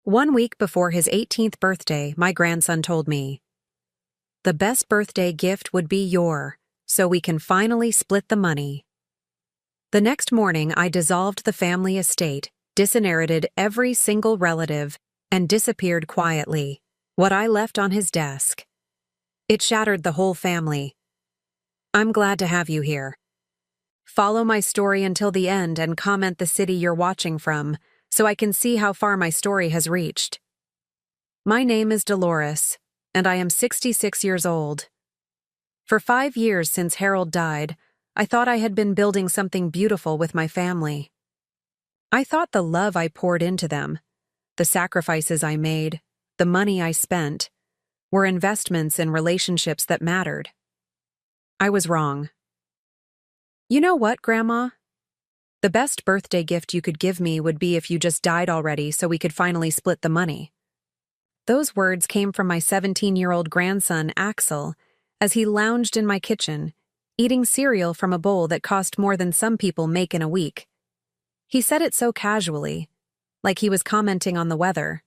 1 week before his 18th birthday, my grandson told me, "The best birthday gift would be so we can finally split the money." The next morning, I dissolved the family estate, disinherited every single relative, and disappeared quietly, what I left on his desk. It shattered the whole family. I'm glad to have you here. Follow my story until the end and comment the city you're watching from, so I can see how far my story has reached. My name is Dolores, and I am 66 years old. For 5 years since Harold died, I thought I had been building something beautiful with my family. I thought the love I poured into them, the sacrifices I made, the money I spent, were investments in relationships that mattered. I was wrong. You know what, Grandma? The best birthday gift you could give me would be if you just died already so we could finally split the money. Those words came from my 17-year-old grandson, Axel, as he lounged in my kitchen, eating cereal from a bowl that cost more than some people make in a week. He said it so casually, like he was commenting on the weather.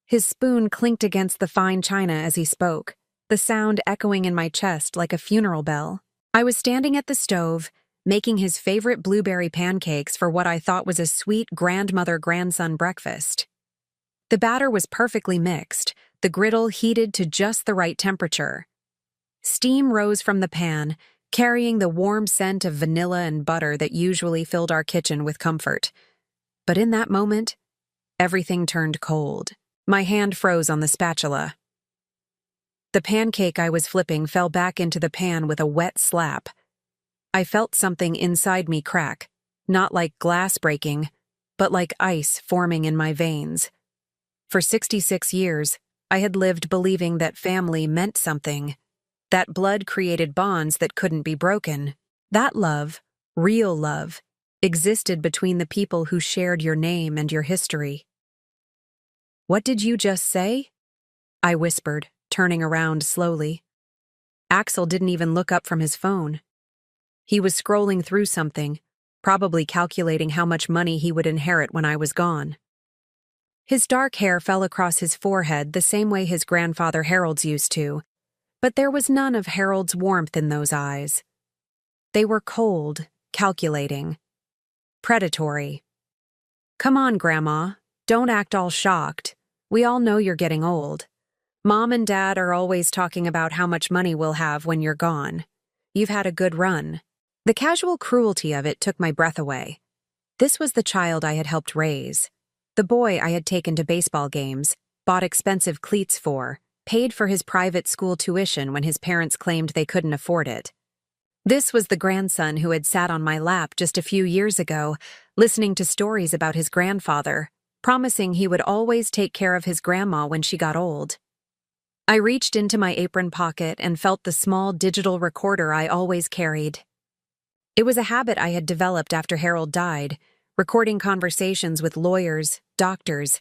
His spoon clinked against the fine china as he spoke, the sound echoing in my chest like a funeral bell. I was standing at the stove, making his favorite blueberry pancakes for what I thought was a sweet grandmother-grandson breakfast. The batter was perfectly mixed, the griddle heated to just the right temperature. Steam rose from the pan, carrying the warm scent of vanilla and butter that usually filled our kitchen with comfort. But in that moment, everything turned cold. My hand froze on the spatula. The pancake I was flipping fell back into the pan with a wet slap. I felt something inside me crack, not like glass breaking, but like ice forming in my veins. For 66 years, I had lived believing that family meant something, that blood created bonds that couldn't be broken. That love, real love, existed between the people who shared your name and your history. "What did you just say?" I whispered, turning around slowly. Axel didn't even look up from his phone. He was scrolling through something, probably calculating how much money he would inherit when I was gone. His dark hair fell across his forehead the same way his grandfather Harold's used to, but there was none of Harold's warmth in those eyes. They were cold, calculating, predatory. "Come on, Grandma, don't act all shocked. We all know you're getting old. Mom and Dad are always talking about how much money we'll have when you're gone. You've had a good run." The casual cruelty of it took my breath away. This was the child I had helped raise, the boy I had taken to baseball games, bought expensive cleats for, paid for his private school tuition when his parents claimed they couldn't afford it. This was the grandson who had sat on my lap just a few years ago, listening to stories about his grandfather, promising he would always take care of his grandma when she got old. I reached into my apron pocket and felt the small digital recorder I always carried. It was a habit I had developed after Harold died, recording conversations with lawyers, doctors,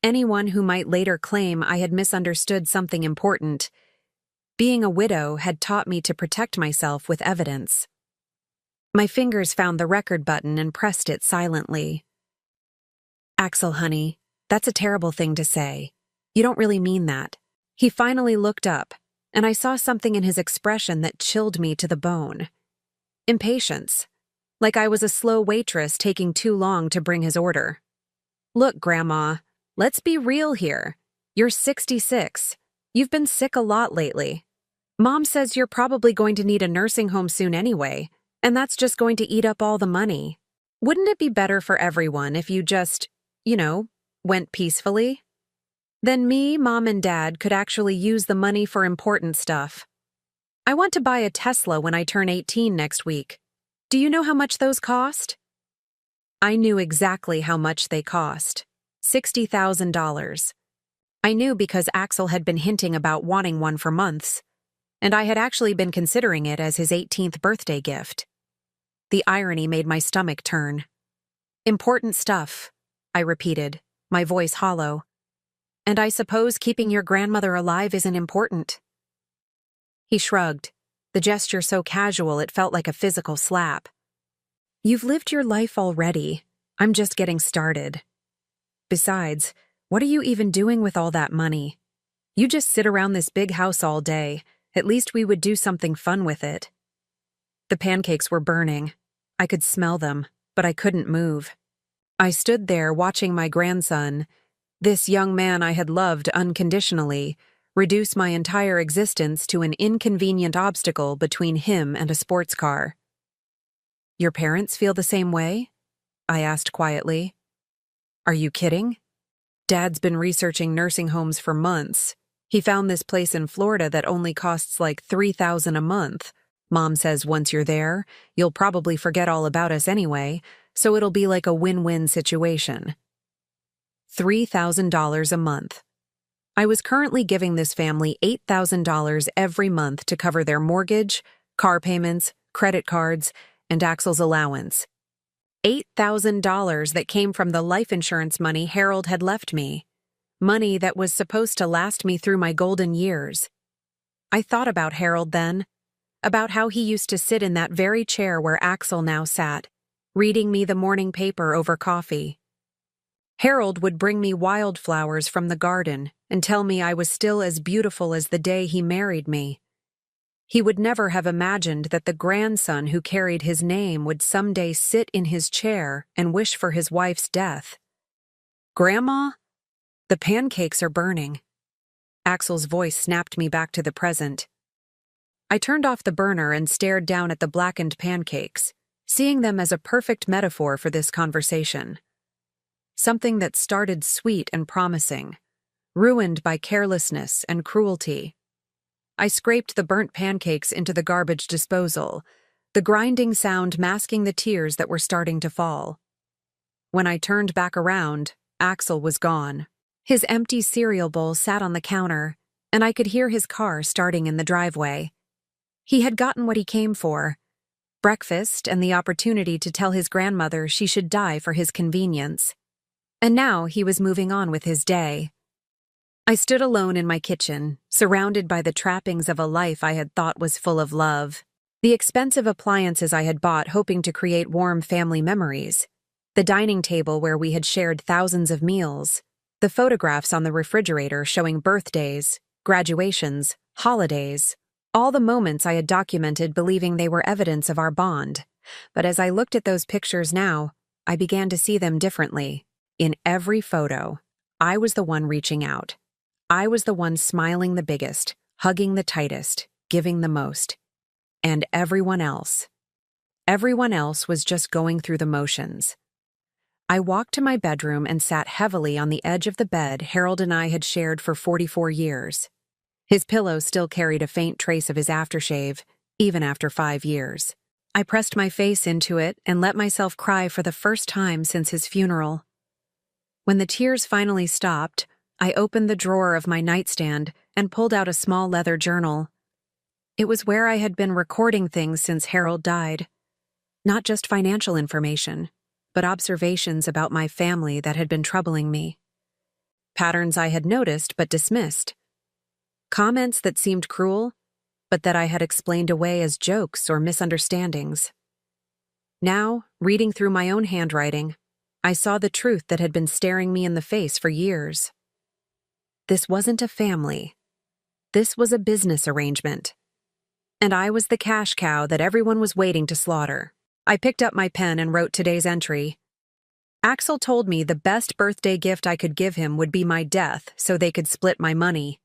anyone who might later claim I had misunderstood something important. Being a widow had taught me to protect myself with evidence. My fingers found the record button and pressed it silently. "Axel, honey, that's a terrible thing to say. You don't really mean that." He finally looked up, and I saw something in his expression that chilled me to the bone. Impatience, like I was a slow waitress taking too long to bring his order. "Look, Grandma, let's be real here. You're 66. You've been sick a lot lately. Mom says you're probably going to need a nursing home soon anyway, and that's just going to eat up all the money. Wouldn't it be better for everyone if you just, went peacefully? Then me, Mom, and Dad could actually use the money for important stuff. I want to buy a Tesla when I turn 18 next week. Do you know how much those cost?" I knew exactly how much they cost. $60,000. I knew because Axel had been hinting about wanting one for months, and I had actually been considering it as his 18th birthday gift. The irony made my stomach turn. "Important stuff," I repeated, my voice hollow. "And I suppose keeping your grandmother alive isn't important." He shrugged, the gesture so casual it felt like a physical slap. "You've lived your life already. I'm just getting started. Besides, What are you even doing with all that money? You just sit around this big house all day. At least we would do something fun with it. The pancakes were burning. I could smell them, but I couldn't move. I stood there watching my grandson, this young man I had loved unconditionally, reduce my entire existence to an inconvenient obstacle between him and a sports car. Your parents feel the same way? I asked quietly. Are you kidding? Dad's been researching nursing homes for months. He found this place in Florida that only costs like $3,000 a month. Mom says once you're there, you'll probably forget all about us anyway, so it'll be like a win-win situation. $3,000 a month. I was currently giving this family $8,000 every month to cover their mortgage, car payments, credit cards, and Axel's allowance. $8,000 that came from the life insurance money Harold had left me. Money that was supposed to last me through my golden years. I thought about Harold then, about how he used to sit in that very chair where Axel now sat, reading me the morning paper over coffee. Harold would bring me wildflowers from the garden and tell me I was still as beautiful as the day he married me. He would never have imagined that the grandson who carried his name would someday sit in his chair and wish for his wife's death. Grandma? The pancakes are burning. Axel's voice snapped me back to the present. I turned off the burner and stared down at the blackened pancakes, seeing them as a perfect metaphor for this conversation. Something that started sweet and promising, ruined by carelessness and cruelty. I scraped the burnt pancakes into the garbage disposal, the grinding sound masking the tears that were starting to fall. When I turned back around, Axel was gone. His empty cereal bowl sat on the counter, and I could hear his car starting in the driveway. He had gotten what he came for: breakfast and the opportunity to tell his grandmother she should die for his convenience. And now he was moving on with his day. I stood alone in my kitchen, surrounded by the trappings of a life I had thought was full of love. The expensive appliances I had bought hoping to create warm family memories. The dining table where we had shared thousands of meals. The photographs on the refrigerator showing birthdays, graduations, holidays. All the moments I had documented believing they were evidence of our bond. But as I looked at those pictures now, I began to see them differently. In every photo, I was the one reaching out. I was the one smiling the biggest, hugging the tightest, giving the most. And everyone else was just going through the motions. I walked to my bedroom and sat heavily on the edge of the bed Harold and I had shared for 44 years. His pillow still carried a faint trace of his aftershave, even after 5 years. I pressed my face into it and let myself cry for the first time since his funeral. When the tears finally stopped, I opened the drawer of my nightstand and pulled out a small leather journal. It was where I had been recording things since Harold died. Not just financial information, but observations about my family that had been troubling me. Patterns I had noticed but dismissed. Comments that seemed cruel, but that I had explained away as jokes or misunderstandings. Now, reading through my own handwriting, I saw the truth that had been staring me in the face for years. This wasn't a family. This was a business arrangement. And I was the cash cow that everyone was waiting to slaughter. I picked up my pen and wrote today's entry. Axel told me the best birthday gift I could give him would be my death so they could split my money.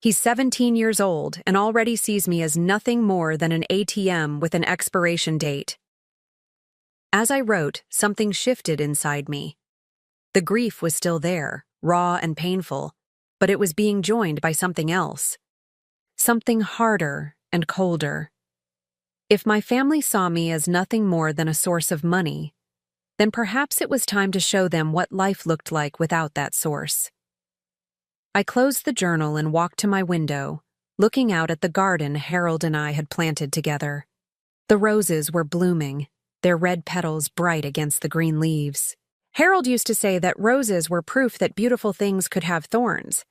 He's 17 years old and already sees me as nothing more than an ATM with an expiration date. As I wrote, something shifted inside me. The grief was still there, raw and painful, but it was being joined by something else. Something harder and colder. If my family saw me as nothing more than a source of money, then perhaps it was time to show them what life looked like without that source. I closed the journal and walked to my window, looking out at the garden Harold and I had planted together. The roses were blooming, their red petals bright against the green leaves. Harold used to say that roses were proof that beautiful things could have thorns,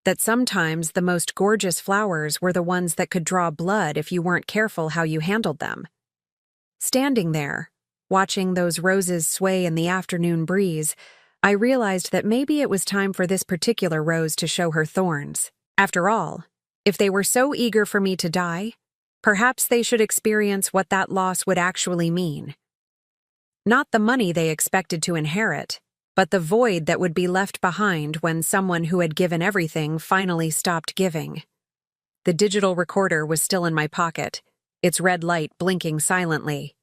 that sometimes the most gorgeous flowers were the ones that could draw blood if you weren't careful how you handled them. Standing there, watching those roses sway in the afternoon breeze, I realized that maybe it was time for this particular rose to show her thorns. After all, if they were so eager for me to die, perhaps they should experience what that loss would actually mean. Not the money they expected to inherit, but the void that would be left behind when someone who had given everything finally stopped giving. The digital recorder was still in my pocket, its red light blinking silently.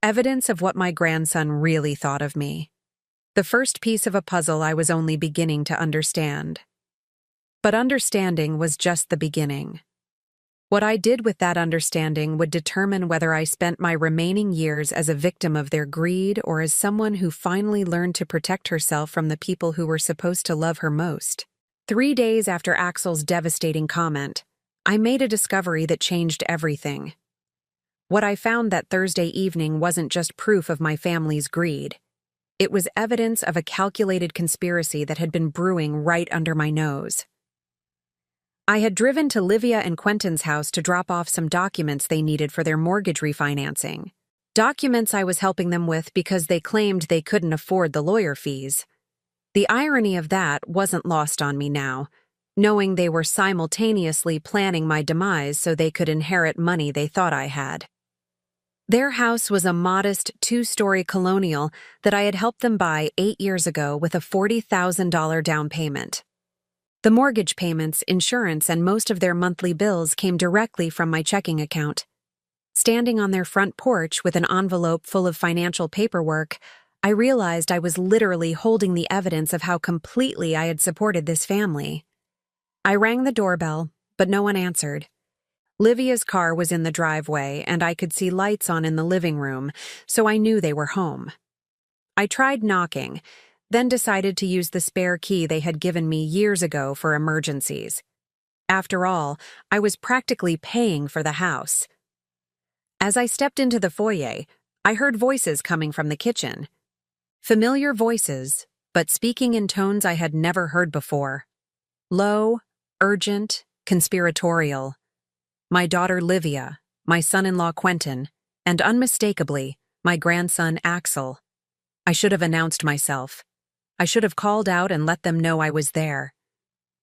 Evidence of what my grandson really thought of me. The first piece of a puzzle I was only beginning to understand. But understanding was just the beginning. What I did with that understanding would determine whether I spent my remaining years as a victim of their greed or as someone who finally learned to protect herself from the people who were supposed to love her most. 3 days after Axel's devastating comment, I made a discovery that changed everything. What I found that Thursday evening wasn't just proof of my family's greed. It was evidence of a calculated conspiracy that had been brewing right under my nose. I had driven to Livia and Quentin's house to drop off some documents they needed for their mortgage refinancing. Documents I was helping them with because they claimed they couldn't afford the lawyer fees. The irony of that wasn't lost on me now, knowing they were simultaneously planning my demise so they could inherit money they thought I had. Their house was a modest 2-story colonial that I had helped them buy 8 years ago with a $40,000 down payment. The mortgage payments, insurance, and most of their monthly bills came directly from my checking account. Standing on their front porch with an envelope full of financial paperwork, I realized I was literally holding the evidence of how completely I had supported this family. I rang the doorbell, but no one answered. Livia's car was in the driveway, and I could see lights on in the living room, so I knew they were home. I tried knocking, then decided to use the spare key they had given me years ago for emergencies. After all, I was practically paying for the house. As I stepped into the foyer, I heard voices coming from the kitchen. Familiar voices, but speaking in tones I had never heard before. Low, urgent, conspiratorial. My daughter Livia, my son-in-law Quentin, and unmistakably, my grandson Axel. I should have announced myself. I should have called out and let them know I was there.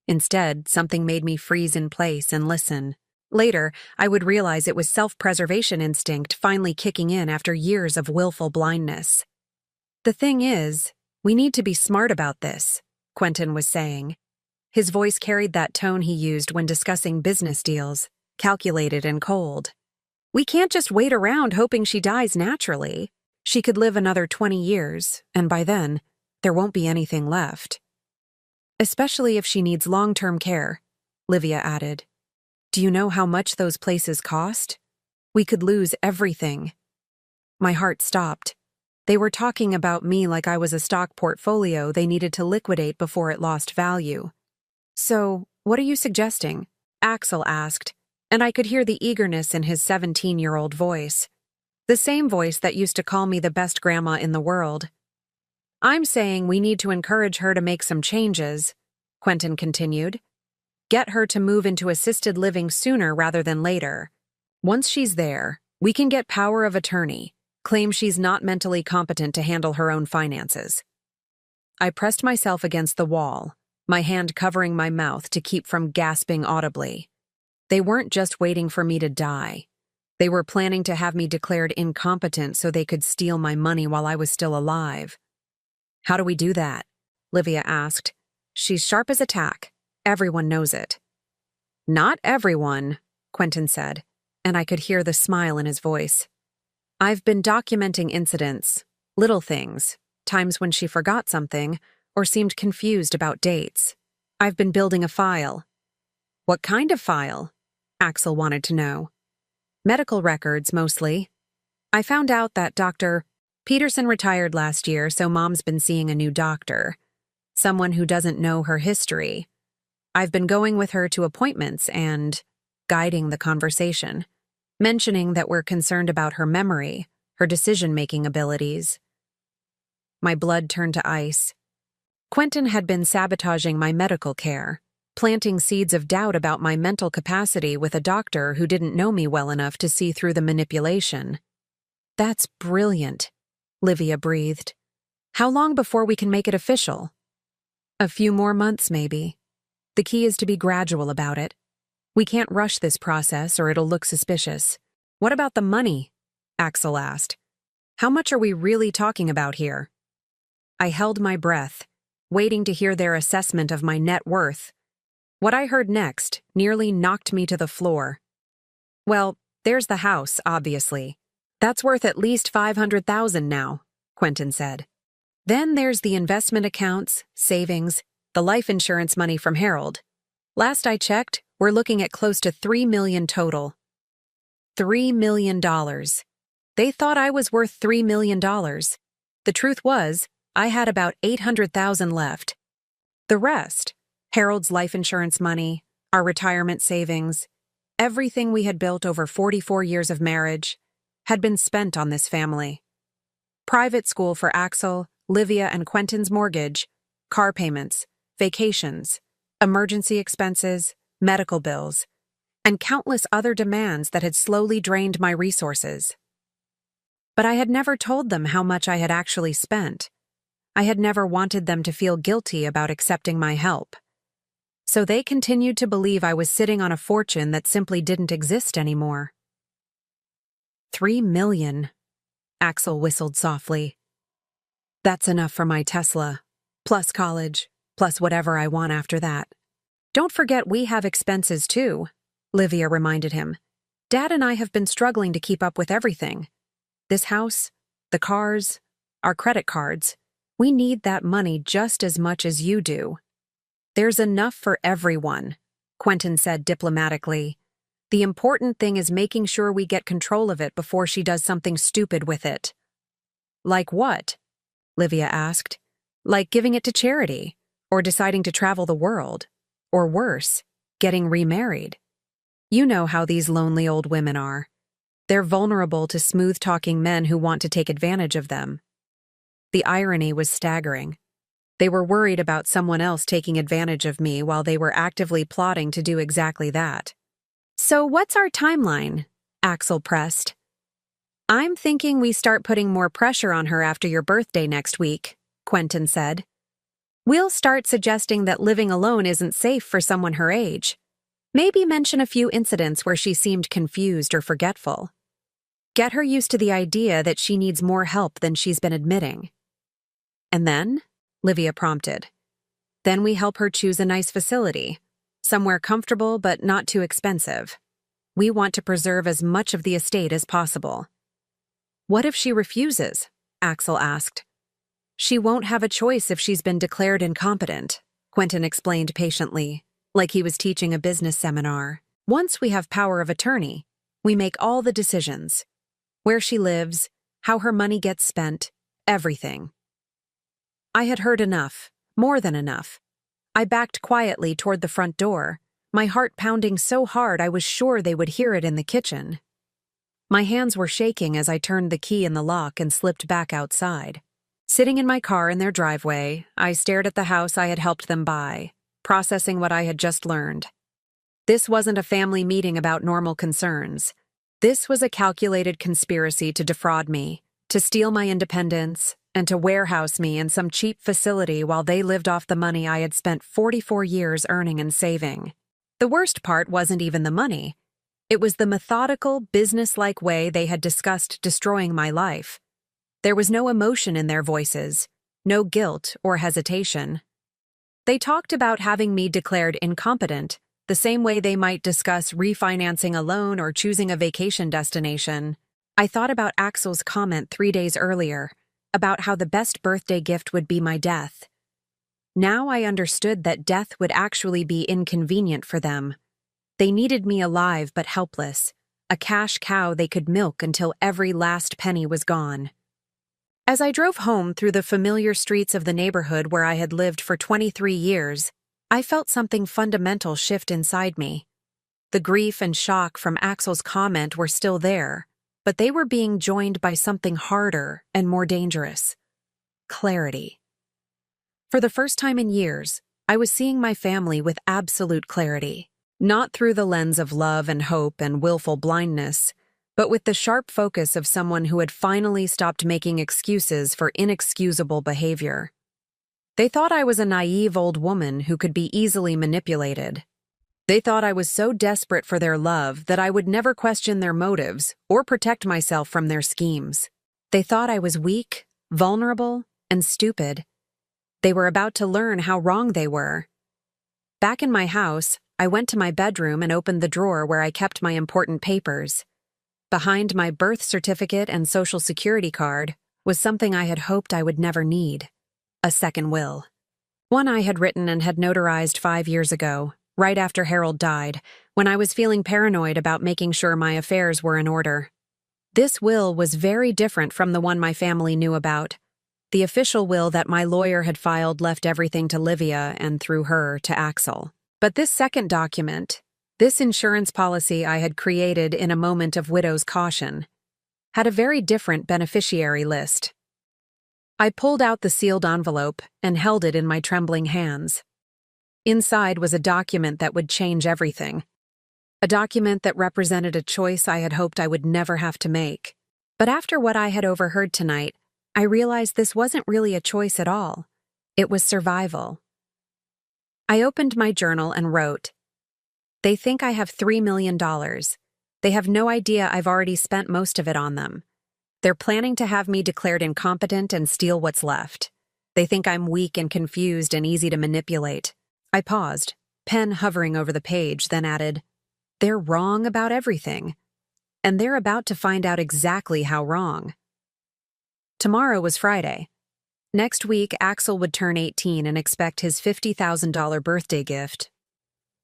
Instead, something made me freeze in place and listen. Later, I would realize it was self-preservation instinct finally kicking in after years of willful blindness. The thing is, we need to be smart about this, Quentin was saying. His voice carried that tone he used when discussing business deals, calculated and cold. We can't just wait around hoping she dies naturally. She could live another 20 years, and by then, there won't be anything left. Especially if she needs long-term care, Livia added. Do you know how much those places cost? We could lose everything. My heart stopped. They were talking about me like I was a stock portfolio they needed to liquidate before it lost value. So, what are you suggesting? Axel asked, and I could hear the eagerness in his 17-year-old voice. The same voice that used to call me the best grandma in the world. I'm saying we need to encourage her to make some changes, Quentin continued. Get her to move into assisted living sooner rather than later. Once she's there, we can get power of attorney, claim she's not mentally competent to handle her own finances. I pressed myself against the wall, my hand covering my mouth to keep from gasping audibly. They weren't just waiting for me to die. They were planning to have me declared incompetent so they could steal my money while I was still alive. How do we do that? Livia asked. She's sharp as a tack. Everyone knows it. Not everyone, Quentin said, and I could hear the smile in his voice. I've been documenting incidents, little things, times when she forgot something or seemed confused about dates. I've been building a file. What kind of file? Axel wanted to know. Medical records, mostly. I found out that Dr. Peterson retired last year, so Mom's been seeing a new doctor. Someone who doesn't know her history. I've been going with her to appointments and guiding the conversation, mentioning that we're concerned about her memory, her decision-making abilities. My blood turned to ice. Quentin had been sabotaging my medical care, planting seeds of doubt about my mental capacity with a doctor who didn't know me well enough to see through the manipulation. That's brilliant, Livia breathed. How long before we can make it official? A few more months, maybe. The key is to be gradual about it. We can't rush this process or it'll look suspicious. What about the money? Axel asked. How much are we really talking about here? I held my breath, waiting to hear their assessment of my net worth. What I heard next nearly knocked me to the floor. Well, there's the house, obviously. That's worth at least $500,000 now, Quentin said. Then there's the investment accounts, savings, the life insurance money from Harold. Last I checked, we're looking at close to $3 million total. $3 million. They thought I was worth $3 million. The truth was, I had about $800,000 left. The rest, Harold's life insurance money, our retirement savings, everything we had built over 44 years of marriage, had been spent on this family. Private school for Axel, Livia, and Quentin's mortgage, car payments, vacations, emergency expenses, medical bills, and countless other demands that had slowly drained my resources. But I had never told them how much I had actually spent. I had never wanted them to feel guilty about accepting my help. So they continued to believe I was sitting on a fortune that simply didn't exist anymore. $3 million, Axel whistled softly. That's enough for my Tesla, plus college, plus whatever I want after that. Don't forget we have expenses too, Livia reminded him. Dad and I have been struggling to keep up with everything. This house, the cars, our credit cards. We need that money just as much as you do. There's enough for everyone, Quentin said diplomatically. The important thing is making sure we get control of it before she does something stupid with it. Like what? Livia asked. Like giving it to charity, or deciding to travel the world, or worse, getting remarried. You know how these lonely old women are. They're vulnerable to smooth-talking men who want to take advantage of them. The irony was staggering. They were worried about someone else taking advantage of me while they were actively plotting to do exactly that. So what's our timeline? Axel pressed. I'm thinking we start putting more pressure on her after your birthday next week, Quentin said. We'll start suggesting that living alone isn't safe for someone her age. Maybe mention a few incidents where she seemed confused or forgetful. Get her used to the idea that she needs more help than she's been admitting. And then, Livia prompted, then we help her choose a nice facility, somewhere comfortable but not too expensive. We want to preserve as much of the estate as possible. What if she refuses? Axel asked. She won't have a choice if she's been declared incompetent, Quentin explained patiently, like he was teaching a business seminar. Once we have power of attorney, we make all the decisions. Where she lives, how her money gets spent, everything. I had heard enough, more than enough. I backed quietly toward the front door, my heart pounding so hard I was sure they would hear it in the kitchen. My hands were shaking as I turned the key in the lock and slipped back outside. Sitting in my car in their driveway, I stared at the house I had helped them buy, processing what I had just learned. This wasn't a family meeting about normal concerns. This was a calculated conspiracy to defraud me, to steal my independence, and to warehouse me in some cheap facility while they lived off the money I had spent 44 years earning and saving. The worst part wasn't even the money. It was the methodical, business-like way they had discussed destroying my life. There was no emotion in their voices, no guilt or hesitation. They talked about having me declared incompetent, the same way they might discuss refinancing a loan or choosing a vacation destination. I thought about Axel's comment 3 days earlier, about how the best birthday gift would be my death. Now I understood that death would actually be inconvenient for them. They needed me alive but helpless, a cash cow they could milk until every last penny was gone. As I drove home through the familiar streets of the neighborhood where I had lived for 23 years, I felt something fundamental shift inside me. The grief and shock from Axel's comment were still there, but they were being joined by something harder and more dangerous. Clarity. For the first time in years, I was seeing my family with absolute clarity, not through the lens of love and hope and willful blindness, but with the sharp focus of someone who had finally stopped making excuses for inexcusable behavior. They thought I was a naive old woman who could be easily manipulated. They thought I was so desperate for their love that I would never question their motives or protect myself from their schemes. They thought I was weak, vulnerable, and stupid. They were about to learn how wrong they were. Back in my house, I went to my bedroom and opened the drawer where I kept my important papers. Behind my birth certificate and social security card was something I had hoped I would never need: a second will. One I had written and had notarized 5 years ago, right after Harold died, when I was feeling paranoid about making sure my affairs were in order. This will was very different from the one my family knew about. The official will that my lawyer had filed left everything to Livia and, through her, to Axel. But this second document, this insurance policy I had created in a moment of widow's caution, had a very different beneficiary list. I pulled out the sealed envelope and held it in my trembling hands. Inside was a document that would change everything. A document that represented a choice I had hoped I would never have to make. But after what I had overheard tonight, I realized this wasn't really a choice at all. It was survival. I opened my journal and wrote, "They think I have $3 million. They have no idea I've already spent most of it on them. They're planning to have me declared incompetent and steal what's left. They think I'm weak and confused and easy to manipulate." I paused, pen hovering over the page, then added, "They're wrong about everything. And they're about to find out exactly how wrong." Tomorrow was Friday. Next week, Axel would turn 18 and expect his $50,000 birthday gift.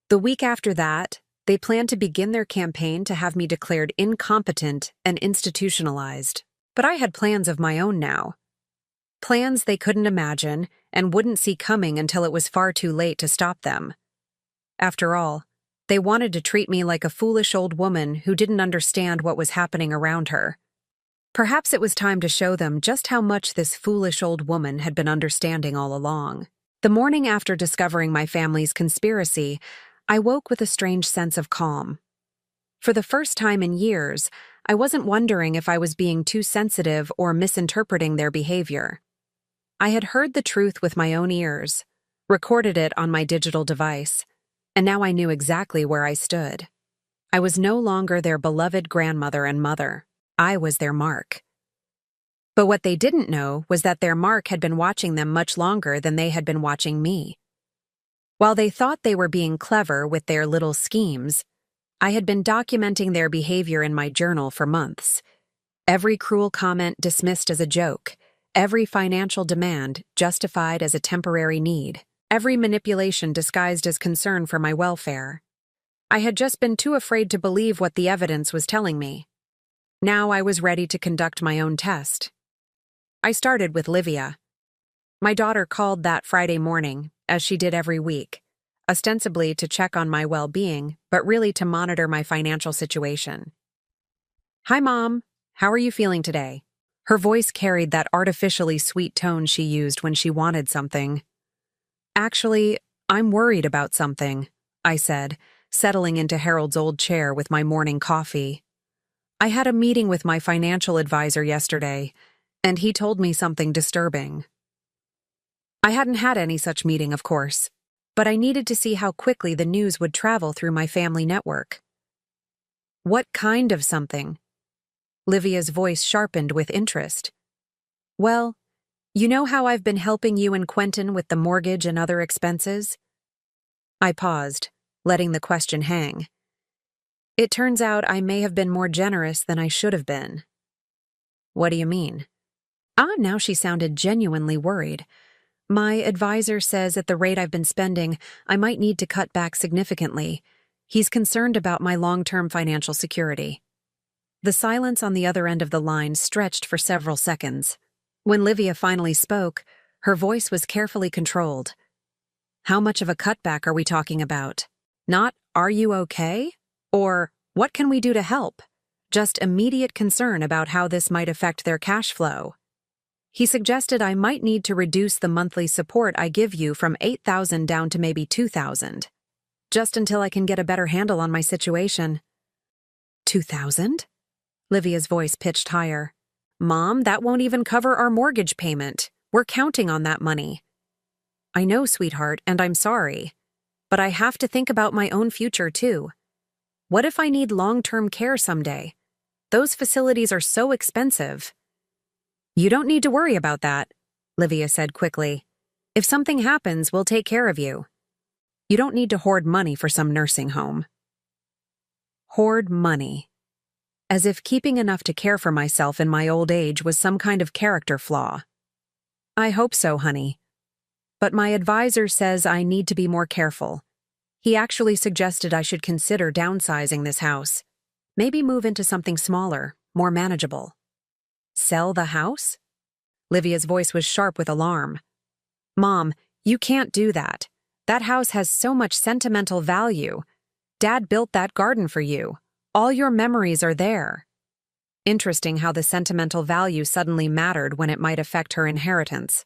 The week after that, they planned to begin their campaign to have me declared incompetent and institutionalized. But I had plans of my own now. Plans they couldn't imagine and wouldn't see coming until it was far too late to stop them. After all, they wanted to treat me like a foolish old woman who didn't understand what was happening around her. Perhaps it was time to show them just how much this foolish old woman had been understanding all along. The morning after discovering my family's conspiracy, I woke with a strange sense of calm. For the first time in years, I wasn't wondering if I was being too sensitive or misinterpreting their behavior. I had heard the truth with my own ears, recorded it on my digital device, and now I knew exactly where I stood. I was no longer their beloved grandmother and mother. I was their mark. But what they didn't know was that their mark had been watching them much longer than they had been watching me. While they thought they were being clever with their little schemes, I had been documenting their behavior in my journal for months. Every cruel comment dismissed as a joke, every financial demand justified as a temporary need, every manipulation disguised as concern for my welfare. I had just been too afraid to believe what the evidence was telling me. Now I was ready to conduct my own test. I started with Livia. My daughter called that Friday morning, as she did every week, ostensibly to check on my well-being, but really to monitor my financial situation. "Hi, Mom. How are you feeling today?" Her voice carried that artificially sweet tone she used when she wanted something. "Actually, I'm worried about something," I said, settling into Harold's old chair with my morning coffee. "I had a meeting with my financial advisor yesterday, and he told me something disturbing." I hadn't had any such meeting, of course, but I needed to see how quickly the news would travel through my family network. "What kind of something?" Livia's voice sharpened with interest. "Well, you know how I've been helping you and Quentin with the mortgage and other expenses?" I paused, letting the question hang. It turns out I may have been more generous than I should have been. "What do you mean?" Now she sounded genuinely worried. "My advisor says at the rate I've been spending, I might need to cut back significantly. He's concerned about my long-term financial security." The silence on the other end of the line stretched for several seconds. When Livia finally spoke, her voice was carefully controlled. "How much of a cutback are we talking about? Not, 'Are you okay?' Or, 'What can we do to help?' Just immediate concern about how this might affect their cash flow." He suggested I might need to reduce the monthly support I give you from $8,000 down to maybe $2,000, just until I can get a better handle on my situation. $2,000? Livia's voice pitched higher. Mom, that won't even cover our mortgage payment. We're counting on that money. I know, sweetheart, and I'm sorry. But I have to think about my own future, too. What if I need long-term care someday? Those facilities are so expensive. You don't need to worry about that, Livia said quickly. If something happens, we'll take care of you. You don't need to hoard money for some nursing home. Hoard money. As if keeping enough to care for myself in my old age was some kind of character flaw. I hope so, honey. But my advisor says I need to be more careful. He actually suggested I should consider downsizing this house. Maybe move into something smaller, more manageable. Sell the house? Livia's voice was sharp with alarm. Mom, you can't do that. That house has so much sentimental value. Dad built that garden for you. All your memories are there. Interesting how the sentimental value suddenly mattered when it might affect her inheritance.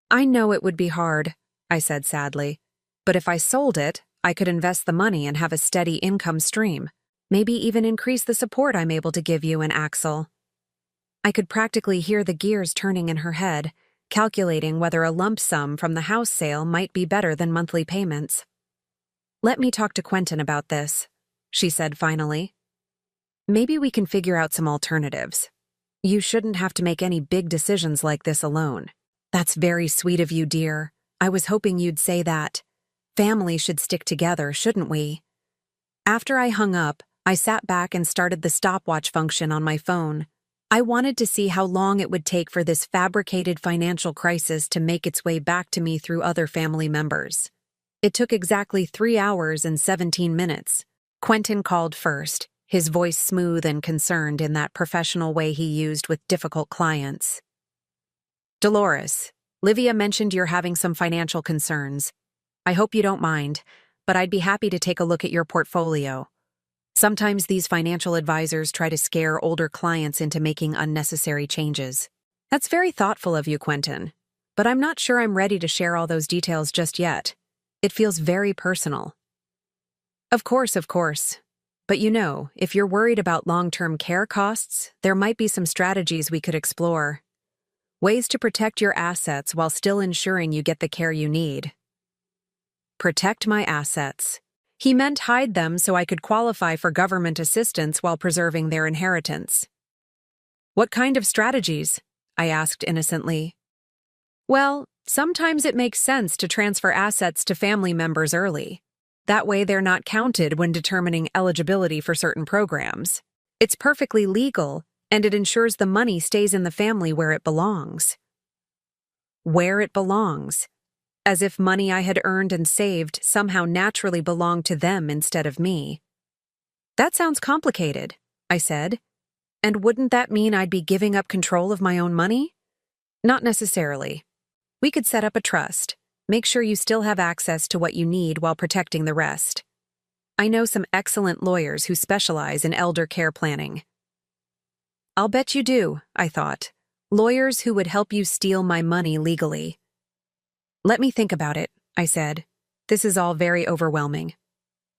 I know it would be hard, I said sadly. But if I sold it, I could invest the money and have a steady income stream. Maybe even increase the support I'm able to give you and Axel. I could practically hear the gears turning in her head, calculating whether a lump sum from the house sale might be better than monthly payments. Let me talk to Quentin about this, she said finally. Maybe we can figure out some alternatives. You shouldn't have to make any big decisions like this alone. That's very sweet of you, dear. I was hoping you'd say that. Family should stick together, shouldn't we? After I hung up, I sat back and started the stopwatch function on my phone. I wanted to see how long it would take for this fabricated financial crisis to make its way back to me through other family members. It took exactly 3 hours and 17 minutes. Quentin called first, his voice smooth and concerned in that professional way he used with difficult clients. Dolores, Livia mentioned you're having some financial concerns. I hope you don't mind, but I'd be happy to take a look at your portfolio. Sometimes these financial advisors try to scare older clients into making unnecessary changes. That's very thoughtful of you, Quentin, but I'm not sure I'm ready to share all those details just yet. It feels very personal. Of course. But if you're worried about long-term care costs, there might be some strategies we could explore. Ways to protect your assets while still ensuring you get the care you need. Protect my assets. He meant hide them so I could qualify for government assistance while preserving their inheritance. What kind of strategies? I asked innocently. Well, sometimes it makes sense to transfer assets to family members early. That way they're not counted when determining eligibility for certain programs. It's perfectly legal, and it ensures the money stays in the family where it belongs. Where it belongs. As if money I had earned and saved somehow naturally belonged to them instead of me. That sounds complicated, I said. And wouldn't that mean I'd be giving up control of my own money? Not necessarily. We could set up a trust. Make sure you still have access to what you need while protecting the rest. I know some excellent lawyers who specialize in elder care planning. I'll bet you do, I thought. Lawyers who would help you steal my money legally. Let me think about it, I said. This is all very overwhelming.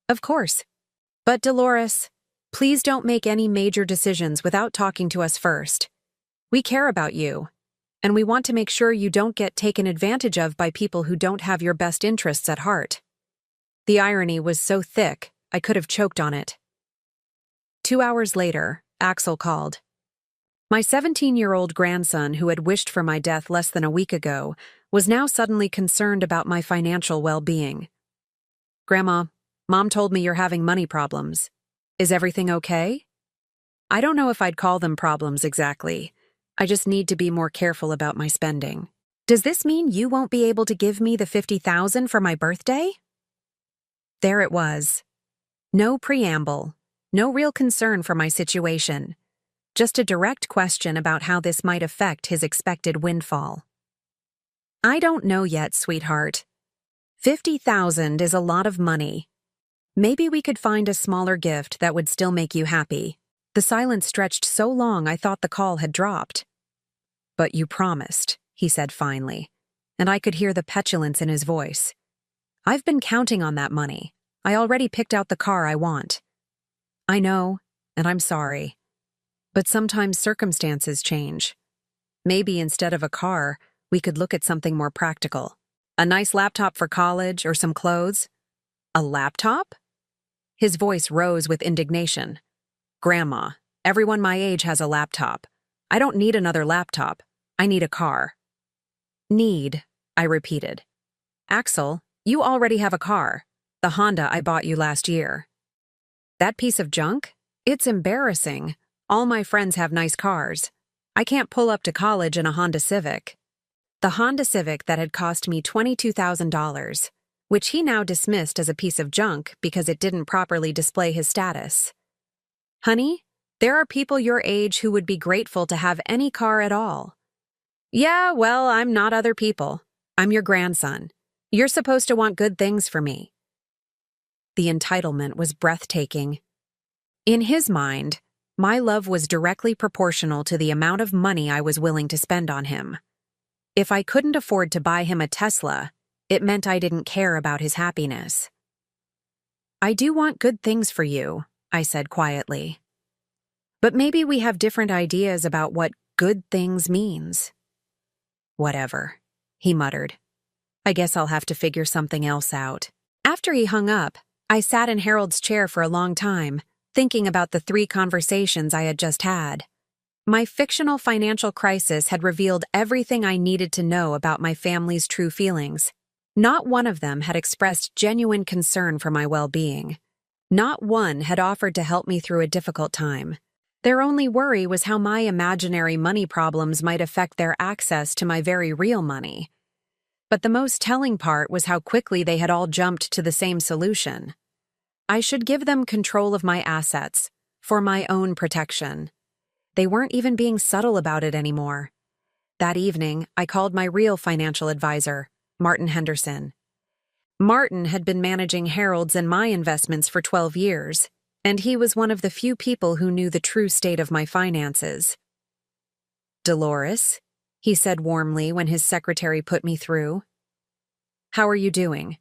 Of course. But Dolores, please don't make any major decisions without talking to us first. We care about you, and we want to make sure you don't get taken advantage of by people who don't have your best interests at heart. The irony was so thick, I could have choked on it. 2 hours later, Axel called. My 17-year-old grandson, who had wished for my death less than a week ago, was now suddenly concerned about my financial well-being. Grandma, Mom told me you're having money problems. Is everything okay? I don't know if I'd call them problems exactly. I just need to be more careful about my spending. Does this mean you won't be able to give me the $50,000 for my birthday? There it was. No preamble, no real concern for my situation. Just a direct question about how this might affect his expected windfall. I don't know yet, sweetheart. $50,000 is a lot of money. Maybe we could find a smaller gift that would still make you happy. The silence stretched so long I thought the call had dropped. But you promised, he said finally, and I could hear the petulance in his voice. I've been counting on that money. I already picked out the car I want. I know, and I'm sorry. But sometimes circumstances change. Maybe instead of a car, we could look at something more practical. A nice laptop for college or some clothes? A laptop? His voice rose with indignation. Grandma, everyone my age has a laptop. I don't need another laptop. I need a car. Need, I repeated. Axel, you already have a car. The Honda I bought you last year. That piece of junk? It's embarrassing. All my friends have nice cars. I can't pull up to college in a Honda Civic. The Honda Civic that had cost me $22,000, which he now dismissed as a piece of junk because it didn't properly display his status. Honey, there are people your age who would be grateful to have any car at all. Yeah, well, I'm not other people. I'm your grandson. You're supposed to want good things for me. The entitlement was breathtaking. In his mind, my love was directly proportional to the amount of money I was willing to spend on him. If I couldn't afford to buy him a Tesla, it meant I didn't care about his happiness. I do want good things for you, I said quietly. But maybe we have different ideas about what good things means. Whatever, he muttered. I guess I'll have to figure something else out. After he hung up, I sat in Harold's chair for a long time, thinking about the 3 conversations I had just had. My fictional financial crisis had revealed everything I needed to know about my family's true feelings. Not one of them had expressed genuine concern for my well-being. Not one had offered to help me through a difficult time. Their only worry was how my imaginary money problems might affect their access to my very real money. But the most telling part was how quickly they had all jumped to the same solution. I should give them control of my assets, for my own protection. They weren't even being subtle about it anymore. That evening, I called my real financial advisor, Martin Henderson. Martin had been managing Harold's and my investments for 12 years, and he was one of the few people who knew the true state of my finances. Dolores, he said warmly when his secretary put me through. How are you doing?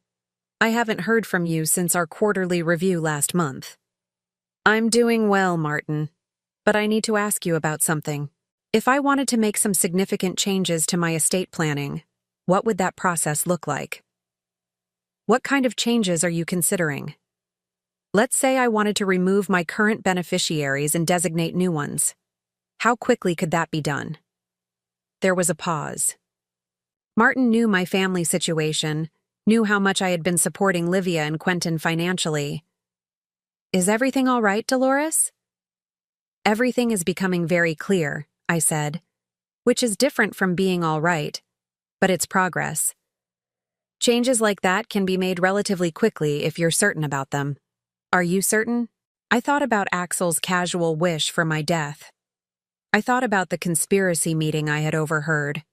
I haven't heard from you since our quarterly review last month. I'm doing well, Martin. But I need to ask you about something. If I wanted to make some significant changes to my estate planning, what would that process look like? What kind of changes are you considering? Let's say I wanted to remove my current beneficiaries and designate new ones. How quickly could that be done? There was a pause. Martin knew my family situation, knew how much I had been supporting Livia and Quentin financially. Is everything all right, Dolores? Everything is becoming very clear, I said, which is different from being all right, but it's progress. Changes like that can be made relatively quickly if you're certain about them. Are you certain? I thought about Axel's casual wish for my death. I thought about the conspiracy meeting I had overheard.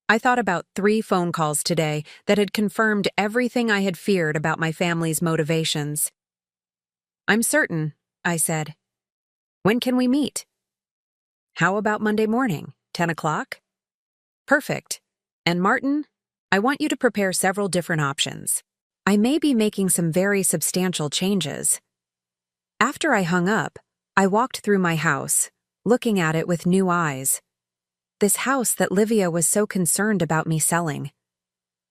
I thought about 3 phone calls today that had confirmed everything I had feared about my family's motivations. I'm certain, I said. When can we meet? How about Monday morning, 10 o'clock? Perfect. And Martin, I want you to prepare several different options. I may be making some very substantial changes. After I hung up, I walked through my house, looking at it with new eyes. This house that Livia was so concerned about me selling.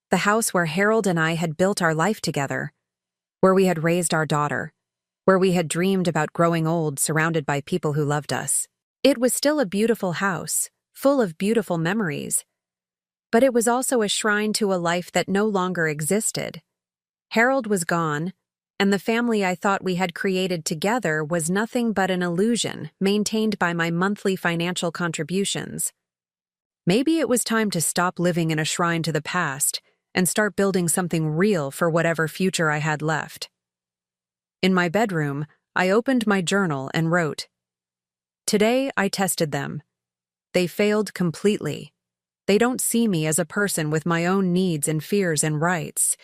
The house where Harold and I had built our life together, where we had raised our daughter, where we had dreamed about growing old surrounded by people who loved us. It was still a beautiful house, full of beautiful memories. But it was also a shrine to a life that no longer existed. Harold was gone, and the family I thought we had created together was nothing but an illusion maintained by my monthly financial contributions. Maybe it was time to stop living in a shrine to the past and start building something real for whatever future I had left. In my bedroom, I opened my journal and wrote, Today I tested them. They failed completely. They don't see me as a person with my own needs and fears and rights.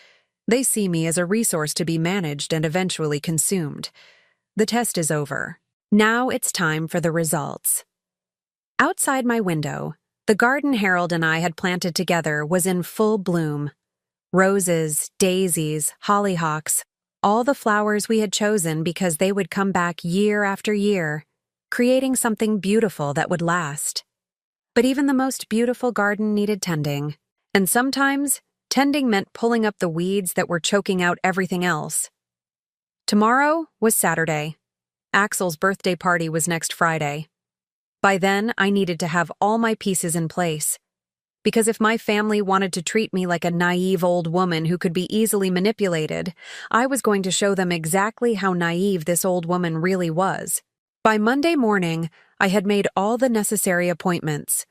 They see me as a resource to be managed and eventually consumed. The test is over. Now it's time for the results. Outside my window, the garden Harold and I had planted together was in full bloom. Roses, daisies, hollyhocks, all the flowers we had chosen because they would come back year after year. creating something beautiful that would last. But even the most beautiful garden needed tending, and sometimes tending meant pulling up the weeds that were choking out everything else. Tomorrow was Saturday. Axel's birthday party was next Friday. By then, I needed to have all my pieces in place. Because if my family wanted to treat me like a naive old woman who could be easily manipulated, I was going to show them exactly how naive this old woman really was. By Monday morning, I had made all the necessary appointments.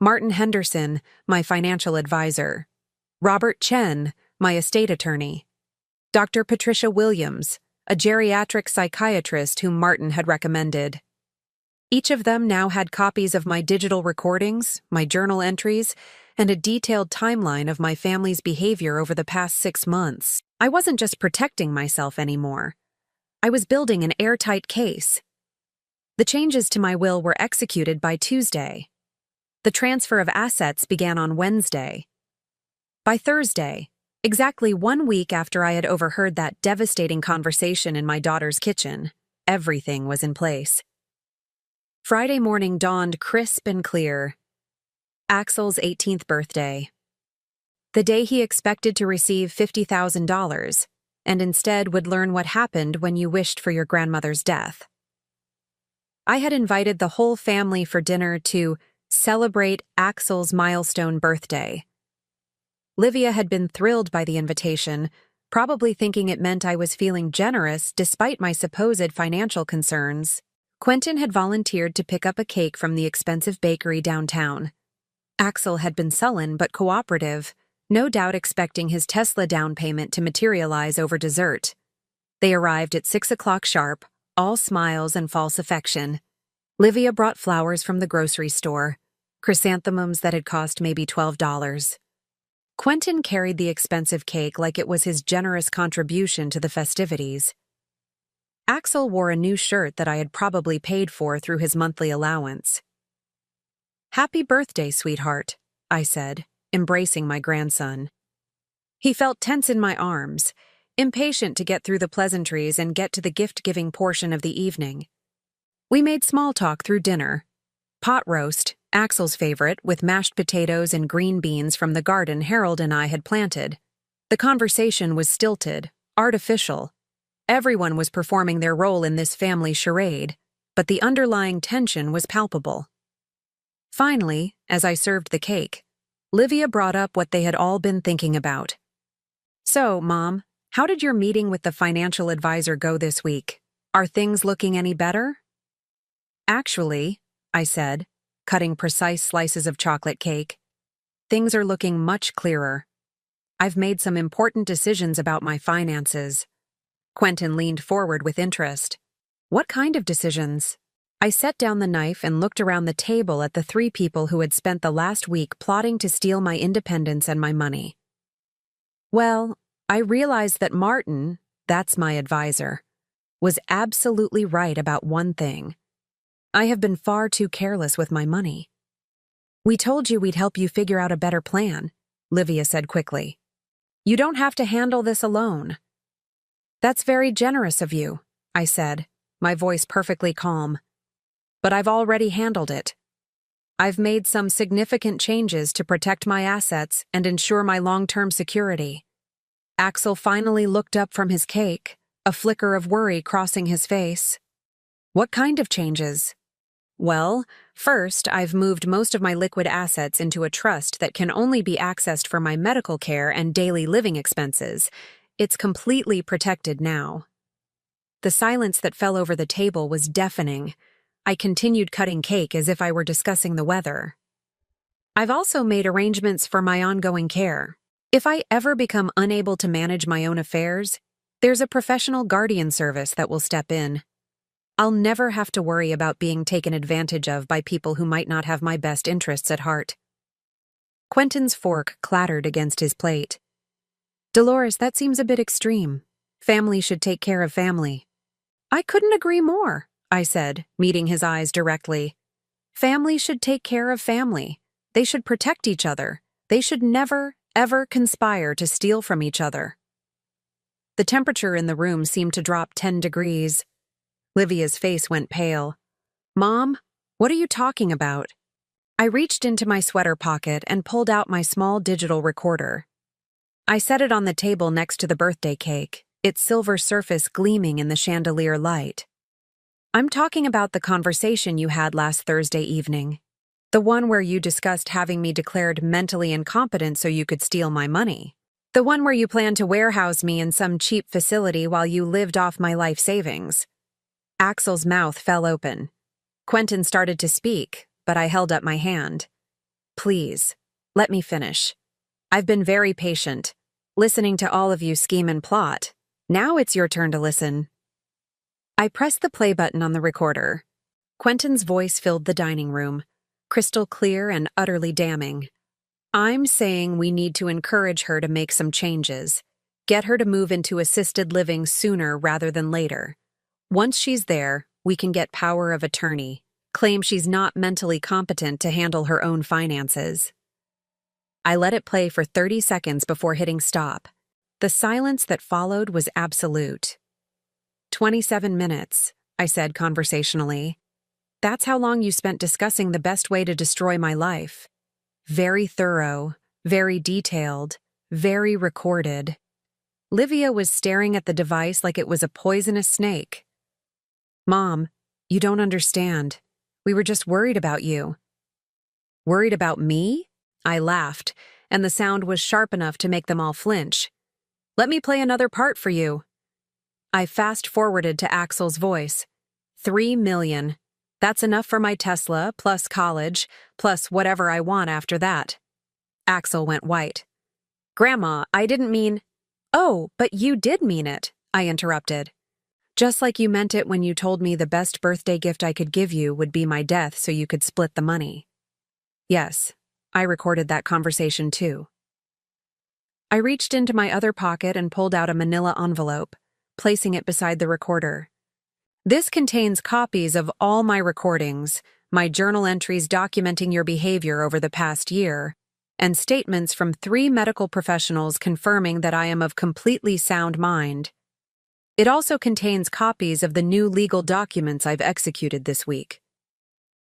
Martin Henderson, my financial advisor. Robert Chen, my estate attorney. Dr. Patricia Williams, a geriatric psychiatrist whom Martin had recommended. Each of them now had copies of my digital recordings, my journal entries, and a detailed timeline of my family's behavior over the past 6 months. I wasn't just protecting myself anymore. I was building an airtight case. The changes to my will were executed by Tuesday. The transfer of assets began on Wednesday. By Thursday, exactly 1 week after I had overheard that devastating conversation in my daughter's kitchen, everything was in place. Friday morning dawned crisp and clear. Axel's 18th birthday. The day he expected to receive $50,000, and instead would learn what happened when you wished for your grandmother's death. I had invited the whole family for dinner to celebrate Axel's milestone birthday. Livia had been thrilled by the invitation, probably thinking it meant I was feeling generous despite my supposed financial concerns. Quentin had volunteered to pick up a cake from the expensive bakery downtown. Axel had been sullen but cooperative, no doubt expecting his Tesla down payment to materialize over dessert. They arrived at 6 o'clock sharp, all smiles and false affection. Livia brought flowers from the grocery store, chrysanthemums that had cost maybe $12. Quentin carried the expensive cake like it was his generous contribution to the festivities. Axel wore a new shirt that I had probably paid for through his monthly allowance. "Happy birthday, sweetheart," I said, embracing my grandson. He felt tense in my arms, impatient to get through the pleasantries and get to the gift-giving portion of the evening. We made small talk through dinner. Pot roast, Axel's favorite, with mashed potatoes and green beans from the garden Harold and I had planted. The conversation was stilted, artificial. Everyone was performing their role in this family charade, but the underlying tension was palpable. Finally, as I served the cake, Livia brought up what they had all been thinking about. "So, Mom, how did your meeting with the financial advisor go this week? Are things looking any better?" "Actually," I said, cutting precise slices of chocolate cake, "things are looking much clearer. I've made some important decisions about my finances." Quentin leaned forward with interest. "What kind of decisions?" I set down the knife and looked around the table at the 3 people who had spent the last week plotting to steal my independence and my money. Well, I realized that Martin, that's my advisor, was absolutely right about one thing. I have been far too careless with my money. "We told you we'd help you figure out a better plan," Livia said quickly. "You don't have to handle this alone." "That's very generous of you," I said, my voice perfectly calm. "But I've already handled it. I've made some significant changes to protect my assets and ensure my long-term security." Axel finally looked up from his cake, a flicker of worry crossing his face. "What kind of changes?" "Well, first, I've moved most of my liquid assets into a trust that can only be accessed for my medical care and daily living expenses. It's completely protected now." The silence that fell over the table was deafening. I continued cutting cake as if I were discussing the weather. "I've also made arrangements for my ongoing care. If I ever become unable to manage my own affairs, there's a professional guardian service that will step in. I'll never have to worry about being taken advantage of by people who might not have my best interests at heart." Quentin's fork clattered against his plate. "Dolores, that seems a bit extreme. Family should take care of family." "I couldn't agree more," I said, meeting his eyes directly. "Family should take care of family. They should protect each other. They should never, ever conspire to steal from each other." The temperature in the room seemed to drop 10 degrees. Livia's face went pale. Mom, what are you talking about? I reached into my sweater pocket and pulled out my small digital recorder. I set it on the table next to the birthday cake, its silver surface gleaming in the chandelier light. I'm talking about the conversation you had last Thursday evening. The one where you discussed having me declared mentally incompetent so you could steal my money. The one where you planned to warehouse me in some cheap facility while you lived off my life savings. Axel's mouth fell open. Quentin started to speak, but I held up my hand. Please, let me finish. I've been very patient, listening to all of you scheme and plot. Now it's your turn to listen. I pressed the play button on the recorder. Quentin's voice filled the dining room, crystal clear and utterly damning. I'm saying we need to encourage her to make some changes. Get her to move into assisted living sooner rather than later. Once she's there, we can get power of attorney, claim she's not mentally competent to handle her own finances. I let it play for 30 seconds before hitting stop. The silence that followed was absolute. 27 minutes, I said conversationally. That's how long you spent discussing the best way to destroy my life. Very thorough, very detailed, very recorded. Livia was staring at the device like it was a poisonous snake. Mom, you don't understand. We were just worried about you. Worried about me? I laughed, and the sound was sharp enough to make them all flinch. Let me play another part for you. I fast-forwarded to Axel's voice. 3 million. That's enough for my Tesla, plus college, plus whatever I want after that. Axel went white. Grandma, I didn't mean— Oh, but you did mean it, I interrupted. Just like you meant it when you told me the best birthday gift I could give you would be my death so you could split the money. Yes, I recorded that conversation too. I reached into my other pocket and pulled out a manila envelope, placing it beside the recorder. This contains copies of all my recordings, my journal entries documenting your behavior over the past year, and statements from 3 medical professionals confirming that I am of completely sound mind. It also contains copies of the new legal documents I've executed this week.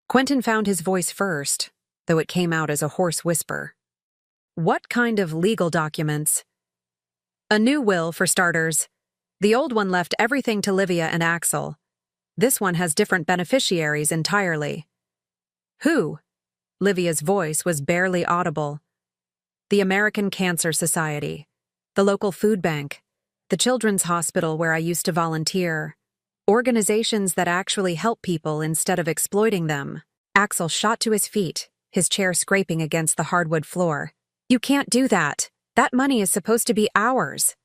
Quentin found his voice first, though it came out as a hoarse whisper. What kind of legal documents? A new will, for starters. The old one left everything to Livia and Axel. This one has different beneficiaries entirely. Who? Livia's voice was barely audible. The American Cancer Society, the local food bank, the children's hospital where I used to volunteer, organizations that actually help people instead of exploiting them. Axel shot to his feet, his chair scraping against the hardwood floor. You can't do that. That money is supposed to be ours.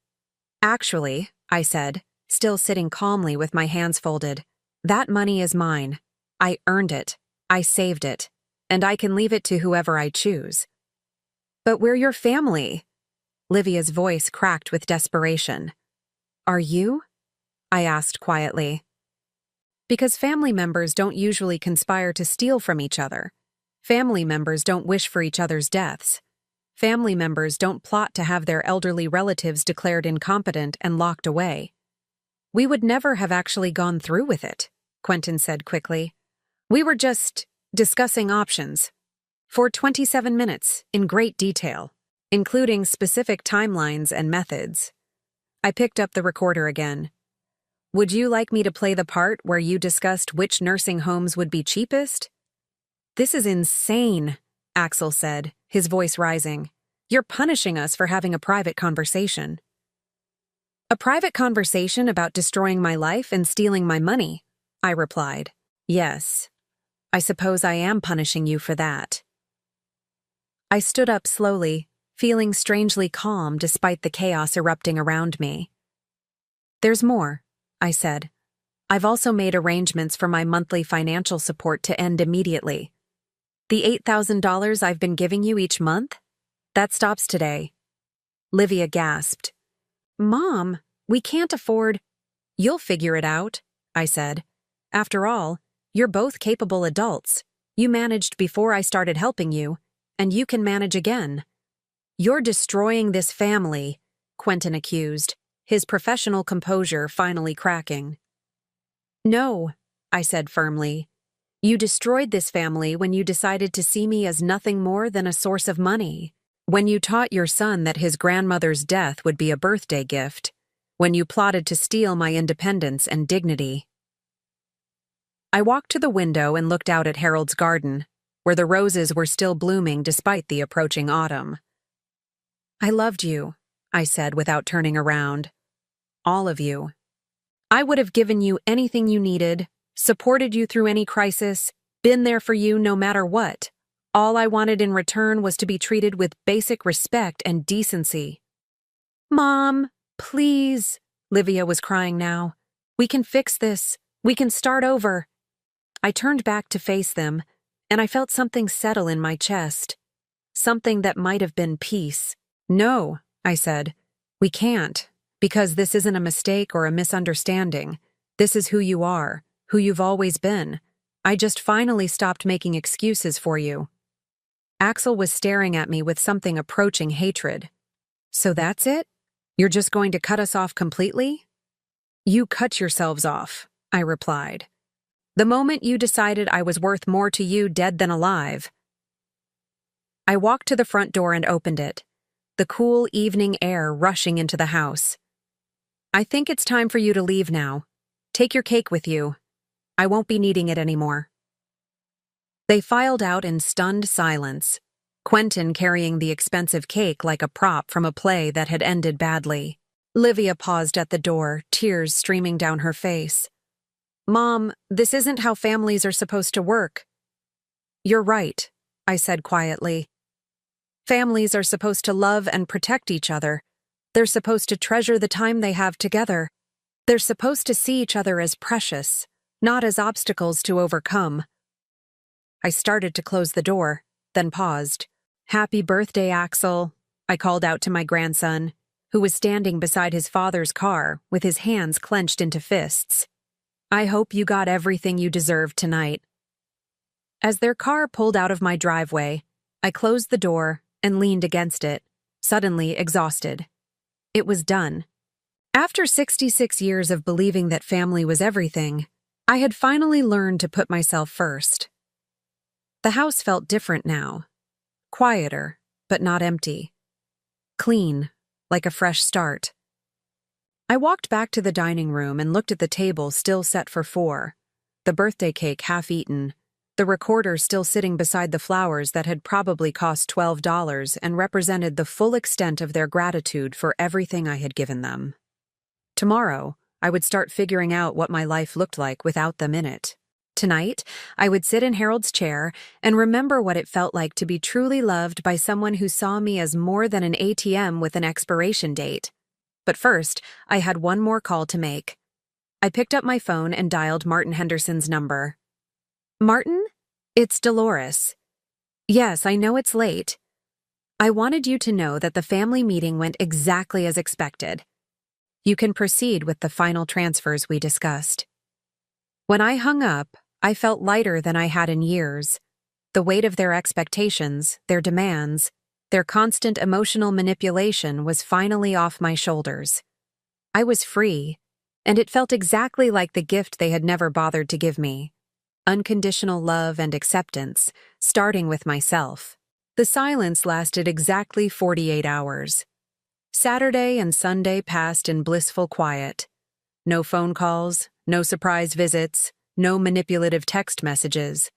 Actually, I said, still sitting calmly with my hands folded, that money is mine. I earned it. I saved it. And I can leave it to whoever I choose. But we're your family. Livia's voice cracked with desperation. Are you? I asked quietly. Because family members don't usually conspire to steal from each other. Family members don't wish for each other's deaths. Family members don't plot to have their elderly relatives declared incompetent and locked away. We would never have actually gone through with it, Quentin said quickly. We were just discussing options. For 27 minutes, in great detail, including specific timelines and methods. I picked up the recorder again. Would you like me to play the part where you discussed which nursing homes would be cheapest? This is insane, Axel said, his voice rising. You're punishing us for having a private conversation. A private conversation about destroying my life and stealing my money, I replied. Yes. I suppose I am punishing you for that. I stood up slowly, feeling strangely calm despite the chaos erupting around me. There's more, I said. I've also made arrangements for my monthly financial support to end immediately. The $8,000 I've been giving you each month? That stops today. Livia gasped. Mom, we can't afford— You'll figure it out, I said. After all, you're both capable adults. You managed before I started helping you, and you can manage again. You're destroying this family, Quentin accused, his professional composure finally cracking. No, I said firmly. You destroyed this family when you decided to see me as nothing more than a source of money. When you taught your son that his grandmother's death would be a birthday gift. When you plotted to steal my independence and dignity. I walked to the window and looked out at Harold's garden, where the roses were still blooming despite the approaching autumn. I loved you, I said without turning around. All of you. I would have given you anything you needed, supported you through any crisis, been there for you no matter what. All I wanted in return was to be treated with basic respect and decency. Mom, please, Livia was crying now. We can fix this. We can start over. I turned back to face them, and I felt something settle in my chest. Something that might have been peace. No, I said. We can't, because this isn't a mistake or a misunderstanding. This is who you are, who you've always been. I just finally stopped making excuses for you. Axel was staring at me with something approaching hatred. So that's it? You're just going to cut us off completely? You cut yourselves off, I replied. The moment you decided I was worth more to you dead than alive. I walked to the front door and opened it, the cool evening air rushing into the house. I think it's time for you to leave now. Take your cake with you. I won't be needing it anymore. They filed out in stunned silence, Quentin carrying the expensive cake like a prop from a play that had ended badly. Livia paused at the door, tears streaming down her face. Mom, this isn't how families are supposed to work. You're right, I said quietly. Families are supposed to love and protect each other. They're supposed to treasure the time they have together. They're supposed to see each other as precious, not as obstacles to overcome. I started to close the door, then paused. Happy birthday, Axel, I called out to my grandson, who was standing beside his father's car with his hands clenched into fists. I hope you got everything you deserved tonight. As their car pulled out of my driveway, I closed the door and leaned against it, suddenly exhausted. It was done. After 66 years of believing that family was everything, I had finally learned to put myself first. The house felt different now. Quieter, but not empty. Clean, like a fresh start. I walked back to the dining room and looked at the table still set for 4, the birthday cake half eaten, the recorder still sitting beside the flowers that had probably cost $12 and represented the full extent of their gratitude for everything I had given them. Tomorrow, I would start figuring out what my life looked like without them in it. Tonight, I would sit in Harold's chair and remember what it felt like to be truly loved by someone who saw me as more than an ATM with an expiration date. But first, I had one more call to make. I picked up my phone and dialed Martin Henderson's number. Martin? It's Dolores. Yes, I know it's late. I wanted you to know that the family meeting went exactly as expected. You can proceed with the final transfers we discussed. When I hung up, I felt lighter than I had in years. The weight of their expectations, their demands, their constant emotional manipulation was finally off my shoulders. I was free, and it felt exactly like the gift they had never bothered to give me. Unconditional love and acceptance, starting with myself. The silence lasted exactly 48 hours. Saturday and Sunday passed in blissful quiet. No phone calls, no surprise visits, no manipulative text messages.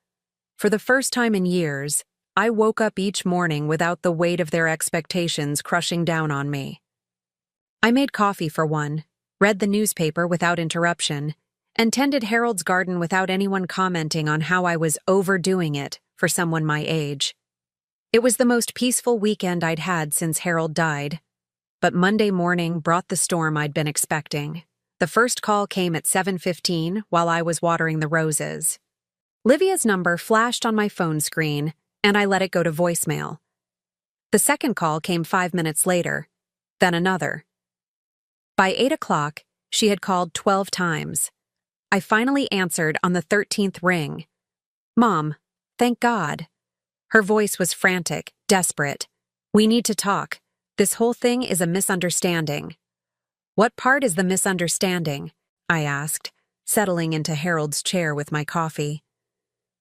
For the first time in years, I woke up each morning without the weight of their expectations crushing down on me. I made coffee for one, read the newspaper without interruption, and tended Harold's garden without anyone commenting on how I was overdoing it for someone my age. It was the most peaceful weekend I'd had since Harold died. But Monday morning brought the storm I'd been expecting. The first call came at 7:15 while I was watering the roses. Livia's number flashed on my phone screen, and I let it go to voicemail. The second call came 5 minutes later, then another. By 8 o'clock, she had called 12 times. I finally answered on the 13th ring. Mom, thank God. Her voice was frantic, desperate. We need to talk. This whole thing is a misunderstanding. What part is the misunderstanding? I asked, settling into Harold's chair with my coffee.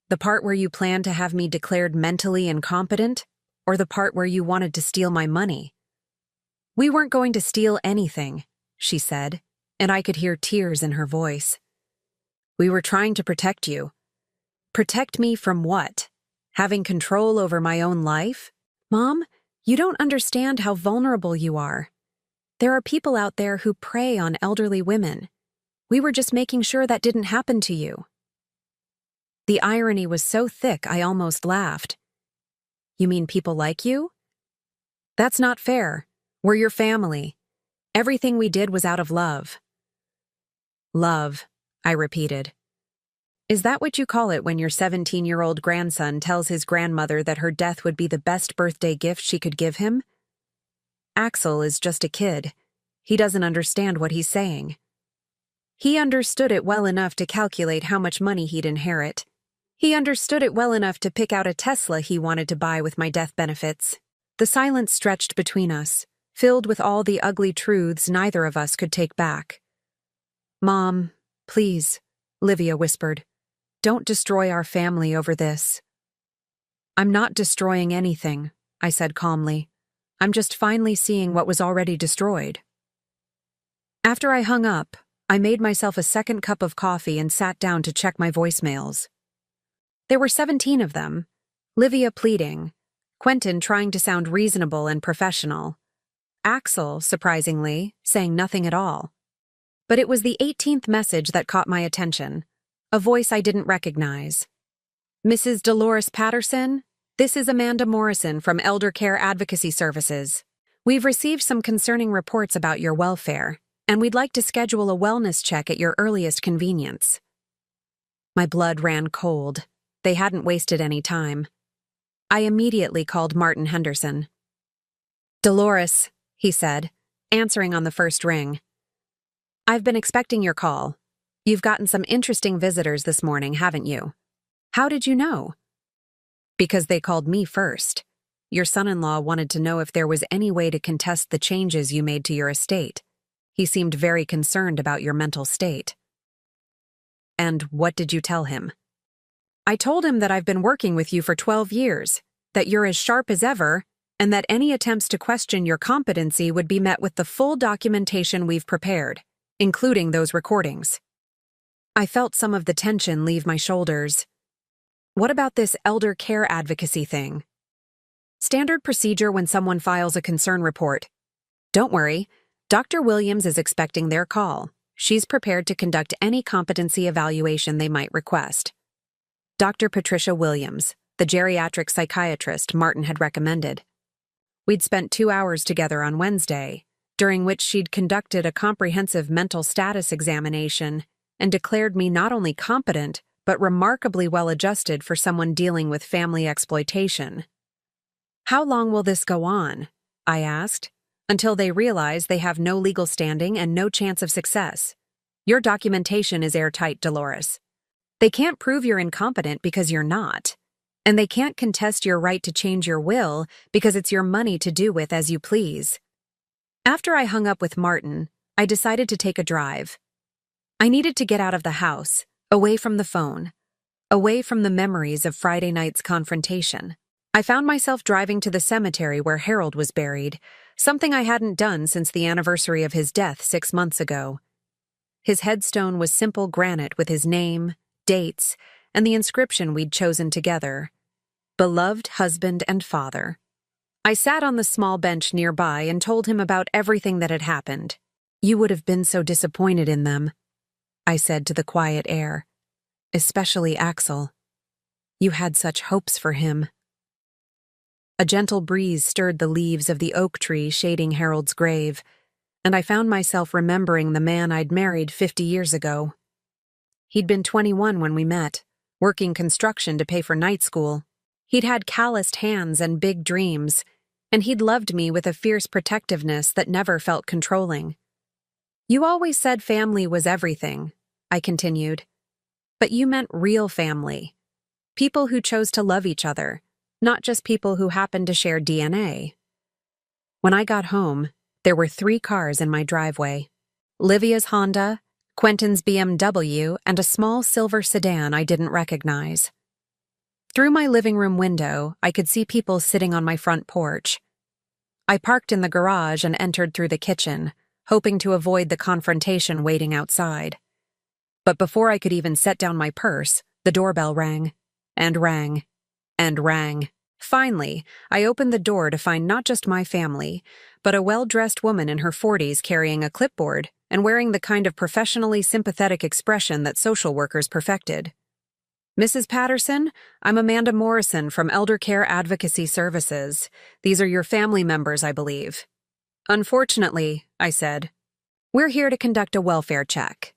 The part where you planned to have me declared mentally incompetent, or the part where you wanted to steal my money? We weren't going to steal anything, she said, and I could hear tears in her voice. We were trying to protect you. Protect me from what? Having control over my own life? Mom, you don't understand how vulnerable you are. There are people out there who prey on elderly women. We were just making sure that didn't happen to you. The irony was so thick I almost laughed. You mean people like you? That's not fair. We're your family. Everything we did was out of love. Love, I repeated. Is that what you call it when your 17-year-old grandson tells his grandmother that her death would be the best birthday gift she could give him? Axel is just a kid. He doesn't understand what he's saying. He understood it well enough to calculate how much money he'd inherit. He understood it well enough to pick out a Tesla he wanted to buy with my death benefits. The silence stretched between us, filled with all the ugly truths neither of us could take back. Mom, please, Livia whispered. Don't destroy our family over this. I'm not destroying anything, I said calmly. I'm just finally seeing what was already destroyed. After I hung up, I made myself a second cup of coffee and sat down to check my voicemails. There were 17 of them, Livia pleading, Quentin trying to sound reasonable and professional, Axel, surprisingly, saying nothing at all. But it was the 18th message that caught my attention, a voice I didn't recognize. Mrs. Dolores Patterson, this is Amanda Morrison from Elder Care Advocacy Services. We've received some concerning reports about your welfare, and we'd like to schedule a wellness check at your earliest convenience. My blood ran cold. They hadn't wasted any time. I immediately called Martin Henderson. Dolores, he said, answering on the first ring. I've been expecting your call. You've gotten some interesting visitors this morning, haven't you? How did you know? Because they called me first. Your son-in-law wanted to know if there was any way to contest the changes you made to your estate. He seemed very concerned about your mental state. And what did you tell him? I told him that I've been working with you for 12 years, that you're as sharp as ever, and that any attempts to question your competency would be met with the full documentation we've prepared, including those recordings. I felt some of the tension leave my shoulders. What about this elder care advocacy thing? Standard procedure when someone files a concern report. Don't worry, Dr. Williams is expecting their call. She's prepared to conduct any competency evaluation they might request. Dr. Patricia Williams, the geriatric psychiatrist Martin had recommended. We'd spent 2 hours together on Wednesday, during which she'd conducted a comprehensive mental status examination and declared me not only competent, but remarkably well-adjusted for someone dealing with family exploitation. How long will this go on? I asked. Until they realize they have no legal standing and no chance of success. Your documentation is airtight, Dolores. They can't prove you're incompetent because you're not. And they can't contest your right to change your will because it's your money to do with as you please. After I hung up with Martin, I decided to take a drive. I needed to get out of the house, away from the phone, away from the memories of Friday night's confrontation. I found myself driving to the cemetery where Harold was buried, something I hadn't done since the anniversary of his death 6 months ago. His headstone was simple granite with his name, dates, and the inscription we'd chosen together. Beloved husband and father. I sat on the small bench nearby and told him about everything that had happened. You would have been so disappointed in them, I said to the quiet air. Especially Axel. You had such hopes for him. A gentle breeze stirred the leaves of the oak tree shading Harold's grave, and I found myself remembering the man I'd married 50 years ago. He'd been 21 when we met, working construction to pay for night school. He'd had calloused hands and big dreams, and he'd loved me with a fierce protectiveness that never felt controlling. You always said family was everything, I continued. But you meant real family. People who chose to love each other, not just people who happened to share DNA. When I got home, there were 3 cars in my driveway. Livia's Honda, Quentin's BMW, and a small silver sedan I didn't recognize. Through my living room window, I could see people sitting on my front porch. I parked in the garage and entered through the kitchen, hoping to avoid the confrontation waiting outside. But before I could even set down my purse, the doorbell rang, and rang, and rang. Finally, I opened the door to find not just my family, but a well-dressed woman in her 40s carrying a clipboard and wearing the kind of professionally sympathetic expression that social workers perfected. "Mrs. Patterson, I'm Amanda Morrison from Elder Care Advocacy Services. These are your family members, I believe." "Unfortunately," I said, "we're here to conduct a welfare check.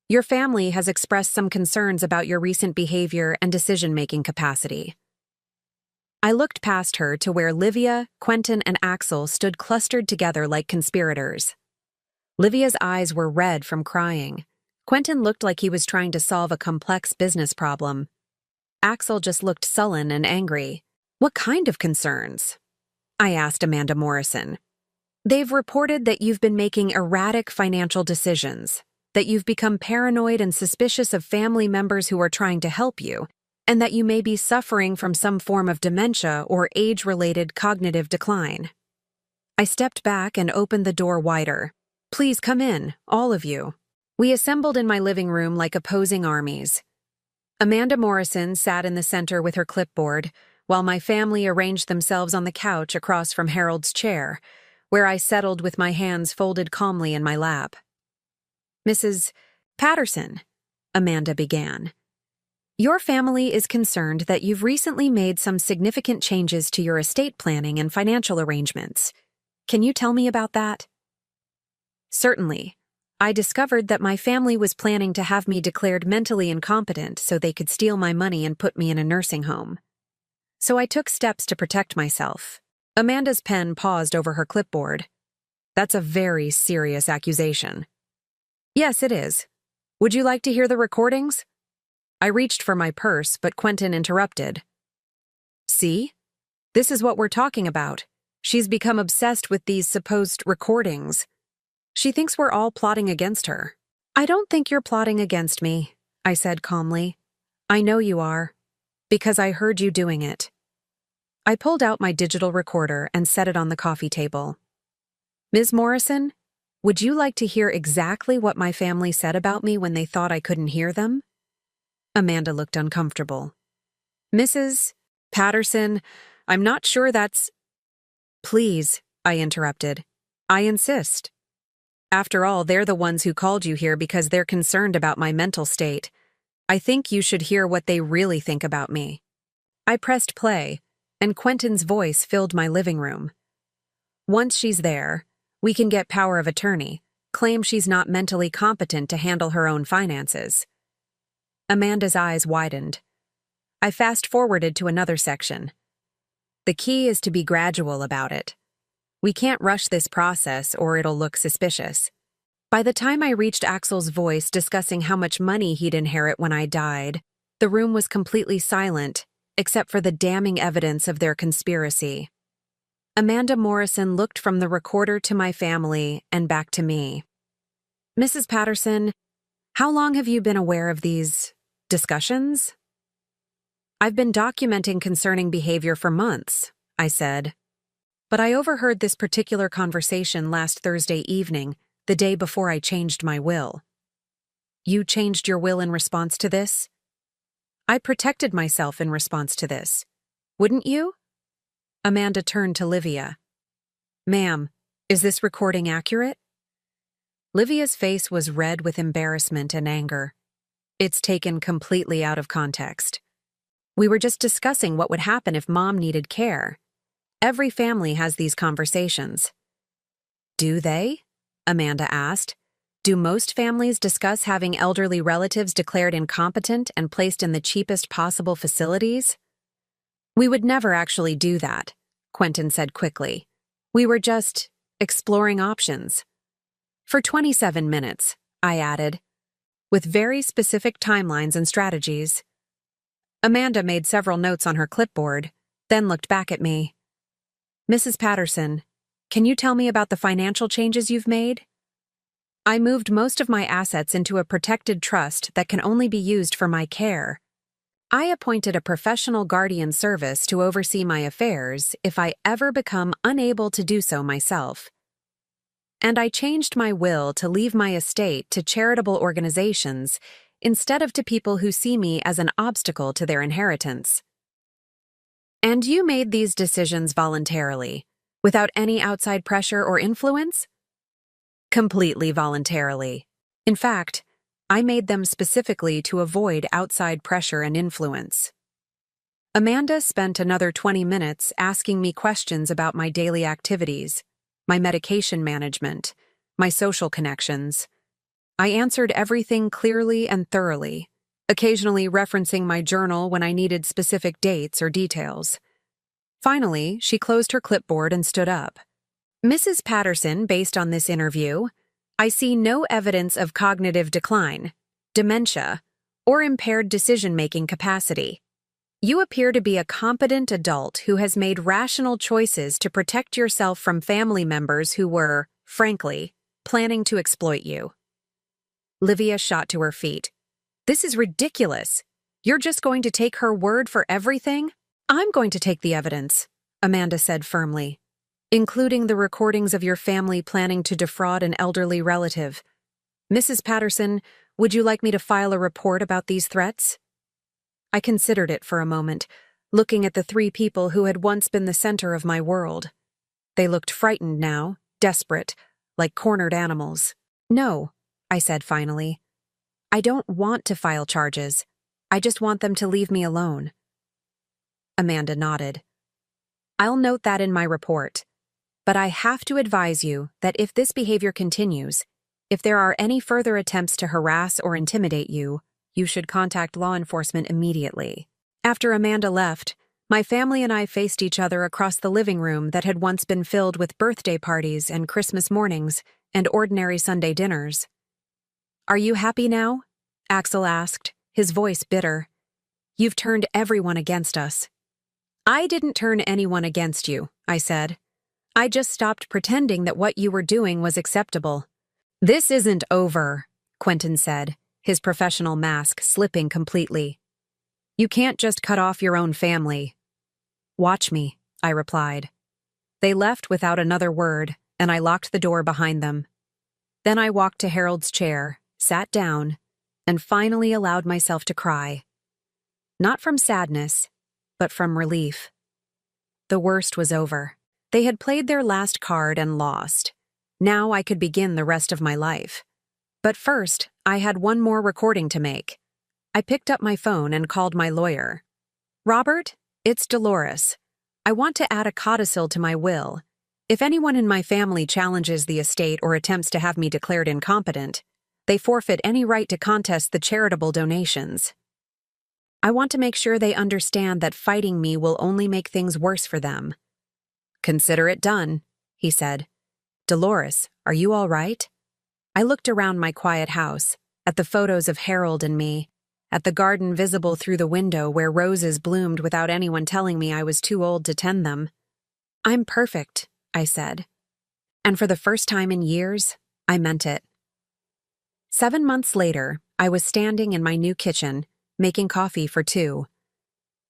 Your family has expressed some concerns about your recent behavior and decision-making capacity." I looked past her to where Livia, Quentin, and Axel stood clustered together like conspirators. Livia's eyes were red from crying. Quentin looked like he was trying to solve a complex business problem. Axel just looked sullen and angry. "What kind of concerns?" I asked Amanda Morrison. "They've reported that you've been making erratic financial decisions, that you've become paranoid and suspicious of family members who are trying to help you, and that you may be suffering from some form of dementia or age-related cognitive decline." I stepped back and opened the door wider. "Please come in, all of you." We assembled in my living room like opposing armies. Amanda Morrison sat in the center with her clipboard, while my family arranged themselves on the couch across from Harold's chair, where I settled with my hands folded calmly in my lap. "Mrs. Patterson," Amanda began, "your family is concerned that you've recently made some significant changes to your estate planning and financial arrangements. Can you tell me about that?" "Certainly. I discovered that my family was planning to have me declared mentally incompetent so they could steal my money and put me in a nursing home. So I took steps to protect myself." Amanda's pen paused over her clipboard. "That's a very serious accusation." "Yes, it is. Would you like to hear the recordings?" I reached for my purse, but Quentin interrupted. "See? This is what we're talking about. She's become obsessed with these supposed recordings. She thinks we're all plotting against her." "I don't think you're plotting against me," I said calmly. "I know you are, because I heard you doing it." I pulled out my digital recorder and set it on the coffee table. "Ms. Morrison, would you like to hear exactly what my family said about me when they thought I couldn't hear them?" Amanda looked uncomfortable. "Mrs. Patterson, I'm not sure that's—" "Please," I interrupted. "I insist. After all, they're the ones who called you here because they're concerned about my mental state. I think you should hear what they really think about me." I pressed play, and Quentin's voice filled my living room. "Once she's there, we can get power of attorney, claim she's not mentally competent to handle her own finances." Amanda's eyes widened. I fast-forwarded to another section. "The key is to be gradual about it. We can't rush this process or it'll look suspicious." By the time I reached Axel's voice discussing how much money he'd inherit when I died, the room was completely silent, except for the damning evidence of their conspiracy. Amanda Morrison looked from the recorder to my family and back to me. "Mrs. Patterson, how long have you been aware of these discussions?" "I've been documenting concerning behavior for months," I said. "But I overheard this particular conversation last Thursday evening, the day before I changed my will." "You changed your will in response to this?" "I protected myself in response to this. Wouldn't you?" Amanda turned to Livia. "Ma'am, is this recording accurate?" Livia's face was red with embarrassment and anger. "It's taken completely out of context. We were just discussing what would happen if Mom needed care. Every family has these conversations." "Do they?" Amanda asked. "Do most families discuss having elderly relatives declared incompetent and placed in the cheapest possible facilities?" "We would never actually do that," Quentin said quickly. "We were just exploring options." "For 27 minutes, I added, "with very specific timelines and strategies." Amanda made several notes on her clipboard, then looked back at me. "Mrs. Patterson, can you tell me about the financial changes you've made?" "I moved most of my assets into a protected trust that can only be used for my care." I appointed a professional guardian service to oversee my affairs if I ever become unable to do so myself. And I changed my will to leave my estate to charitable organizations instead of to people who see me as an obstacle to their inheritance. And you made these decisions voluntarily, without any outside pressure or influence? Completely voluntarily. In fact, I made them specifically to avoid outside pressure and influence. Amanda spent another 20 minutes asking me questions about my daily activities, my medication management, my social connections. I answered everything clearly and thoroughly, occasionally referencing my journal when I needed specific dates or details. Finally, she closed her clipboard and stood up. Mrs. Patterson, based on this interview, I see no evidence of cognitive decline, dementia, or impaired decision-making capacity. You appear to be a competent adult who has made rational choices to protect yourself from family members who were, frankly, planning to exploit you. Livia shot to her feet. This is ridiculous. You're just going to take her word for everything? I'm going to take the evidence, Amanda said firmly, including the recordings of your family planning to defraud an elderly relative. Mrs. Patterson, would you like me to file a report about these threats? I considered it for a moment, looking at the three people who had once been the center of my world. They looked frightened now, desperate, like cornered animals. No, I said finally. I don't want to file charges. I just want them to leave me alone. Amanda nodded. I'll note that in my report. But I have to advise you that if this behavior continues, if there are any further attempts to harass or intimidate you, you should contact law enforcement immediately. After Amanda left, my family and I faced each other across the living room that had once been filled with birthday parties and Christmas mornings and ordinary Sunday dinners. Are you happy now? Axel asked, his voice bitter. You've turned everyone against us. I didn't turn anyone against you, I said. I just stopped pretending that what you were doing was acceptable. This isn't over, Quentin said, his professional mask slipping completely. You can't just cut off your own family. Watch me, I replied. They left without another word, and I locked the door behind them. Then I walked to Harold's chair, sat down, and finally allowed myself to cry. Not from sadness, but from relief. The worst was over. They had played their last card and lost. Now I could begin the rest of my life. But first, I had one more recording to make. I picked up my phone and called my lawyer. Robert, it's Dolores. I want to add a codicil to my will. If anyone in my family challenges the estate or attempts to have me declared incompetent, they forfeit any right to contest the charitable donations. I want to make sure they understand that fighting me will only make things worse for them. Consider it done, he said. Dolores, are you all right? I looked around my quiet house, at the photos of Harold and me, at the garden visible through the window where roses bloomed without anyone telling me I was too old to tend them. I'm perfect, I said. And for the first time in years, I meant it. 7 months later, I was standing in my new kitchen, making coffee for two.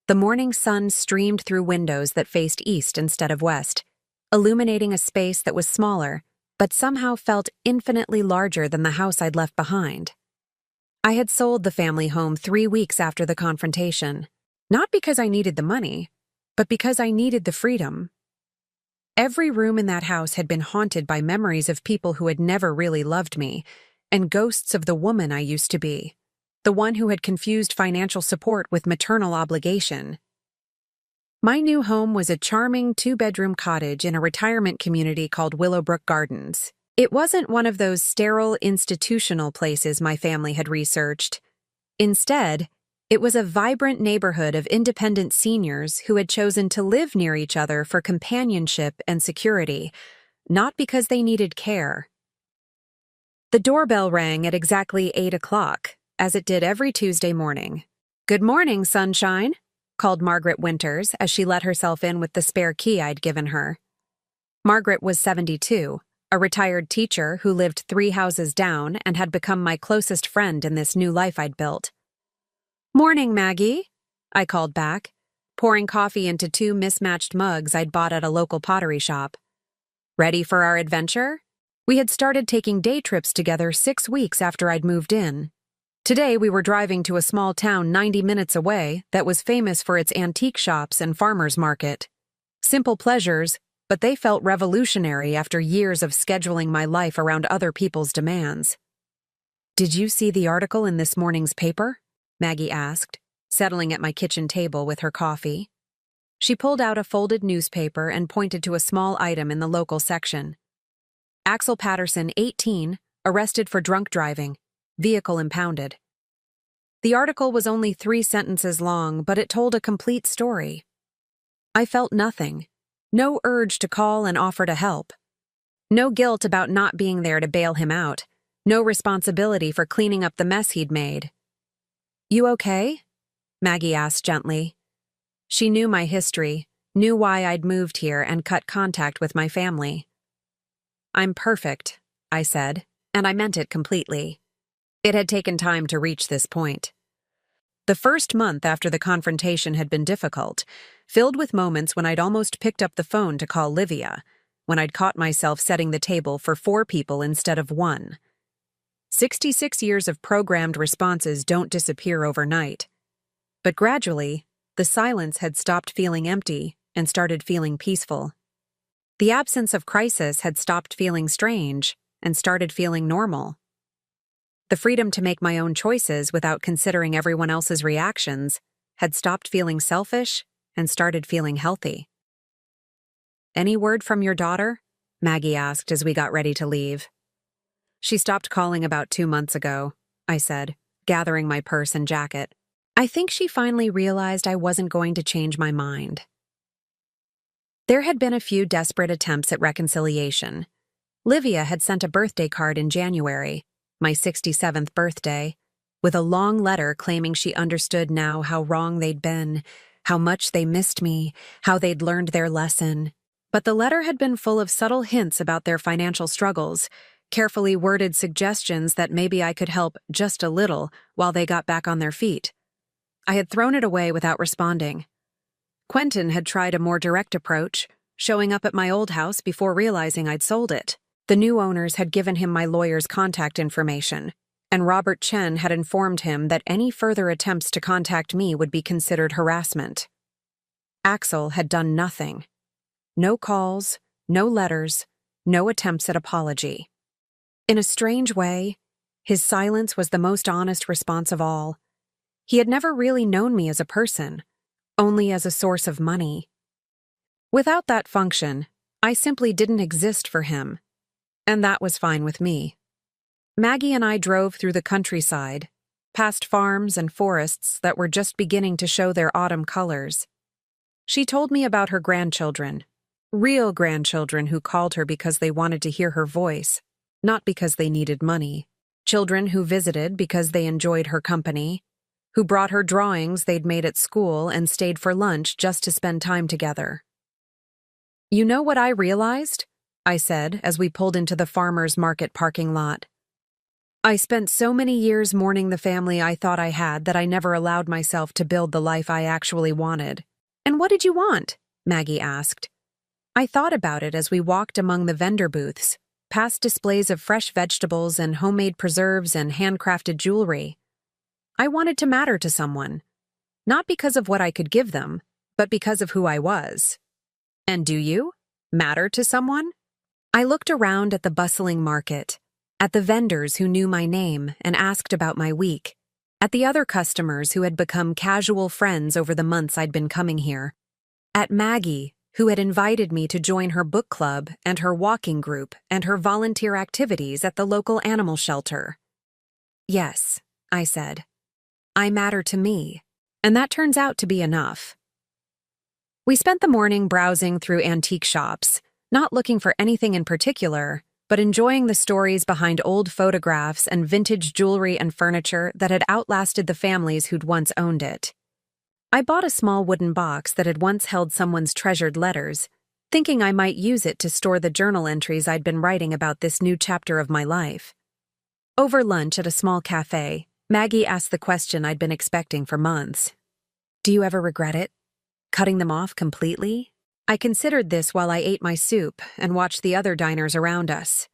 The morning sun streamed through windows that faced east instead of west, illuminating a space that was smaller, but somehow felt infinitely larger than the house I'd left behind. I had sold the family home 3 weeks after the confrontation, not because I needed the money, but because I needed the freedom. Every room in that house had been haunted by memories of people who had never really loved me, and ghosts of the woman I used to be. The one who had confused financial support with maternal obligation. My new home was a charming 2-bedroom cottage in a retirement community called Willowbrook Gardens. It wasn't one of those sterile institutional places my family had researched. Instead, it was a vibrant neighborhood of independent seniors who had chosen to live near each other for companionship and security, not because they needed care. The doorbell rang at exactly 8 o'clock. As it did every Tuesday morning. Good morning, sunshine, called Margaret Winters as she let herself in with the spare key I'd given her. Margaret was 72, a retired teacher who lived 3 houses down and had become my closest friend in this new life I'd built. Morning, Maggie, I called back, pouring coffee into two mismatched mugs I'd bought at a local pottery shop. Ready for our adventure? We had started taking day trips together 6 weeks after I'd moved in. Today we were driving to a small town 90 minutes away that was famous for its antique shops and farmers market. Simple pleasures, but they felt revolutionary after years of scheduling my life around other people's demands. "Did you see the article in this morning's paper?" Maggie asked, settling at my kitchen table with her coffee. She pulled out a folded newspaper and pointed to a small item in the local section. "Axel Patterson, 18, arrested for drunk driving. Vehicle impounded." The article was only 3 sentences long, but it told a complete story. I felt nothing. No urge to call and offer to help. No guilt about not being there to bail him out. No responsibility for cleaning up the mess he'd made. "You okay?" Maggie asked gently. She knew my history, knew why I'd moved here and cut contact with my family. "I'm perfect," I said, and I meant it completely. It had taken time to reach this point. The first month after the confrontation had been difficult, filled with moments when I'd almost picked up the phone to call Livia, when I'd caught myself setting the table for 4 people instead of 1. 66 years of programmed responses don't disappear overnight. But gradually, the silence had stopped feeling empty and started feeling peaceful. The absence of crisis had stopped feeling strange and started feeling normal. The freedom to make my own choices without considering everyone else's reactions had stopped feeling selfish and started feeling healthy. "Any word from your daughter?" Maggie asked as we got ready to leave. "She stopped calling about 2 months ago," I said, gathering my purse and jacket. "I think she finally realized I wasn't going to change my mind." There had been a few desperate attempts at reconciliation. Livia had sent a birthday card in January, my 67th birthday, with a long letter claiming she understood now how wrong they'd been, how much they missed me, how they'd learned their lesson. But the letter had been full of subtle hints about their financial struggles, carefully worded suggestions that maybe I could help just a little while they got back on their feet. I had thrown it away without responding. Quentin had tried a more direct approach, showing up at my old house before realizing I'd sold it. The new owners had given him my lawyer's contact information, and Robert Chen had informed him that any further attempts to contact me would be considered harassment. Axel had done nothing. No calls, no letters, no attempts at apology. In a strange way, his silence was the most honest response of all. He had never really known me as a person, only as a source of money. Without that function, I simply didn't exist for him. And that was fine with me. Maggie and I drove through the countryside, past farms and forests that were just beginning to show their autumn colors. She told me about her grandchildren, real grandchildren who called her because they wanted to hear her voice, not because they needed money. Children who visited because they enjoyed her company, who brought her drawings they'd made at school and stayed for lunch just to spend time together. "You know what I realized?" I said as we pulled into the farmer's market parking lot. "I spent so many years mourning the family I thought I had that I never allowed myself to build the life I actually wanted." "And what did you want?" Maggie asked. I thought about it as we walked among the vendor booths, past displays of fresh vegetables and homemade preserves and handcrafted jewelry. I wanted to matter to someone, not because of what I could give them, but because of who I was. "And do you? Matter to someone?" I looked around at the bustling market, at the vendors who knew my name and asked about my week, at the other customers who had become casual friends over the months I'd been coming here, at Maggie, who had invited me to join her book club and her walking group and her volunteer activities at the local animal shelter. "Yes," I said, "I matter to me, and that turns out to be enough." We spent the morning browsing through antique shops, not looking for anything in particular, but enjoying the stories behind old photographs and vintage jewelry and furniture that had outlasted the families who'd once owned it. I bought a small wooden box that had once held someone's treasured letters, thinking I might use it to store the journal entries I'd been writing about this new chapter of my life. Over lunch at a small cafe, Maggie asked the question I'd been expecting for months. Do you ever regret it? Cutting them off completely? I considered this while I ate my soup and watched the other diners around us.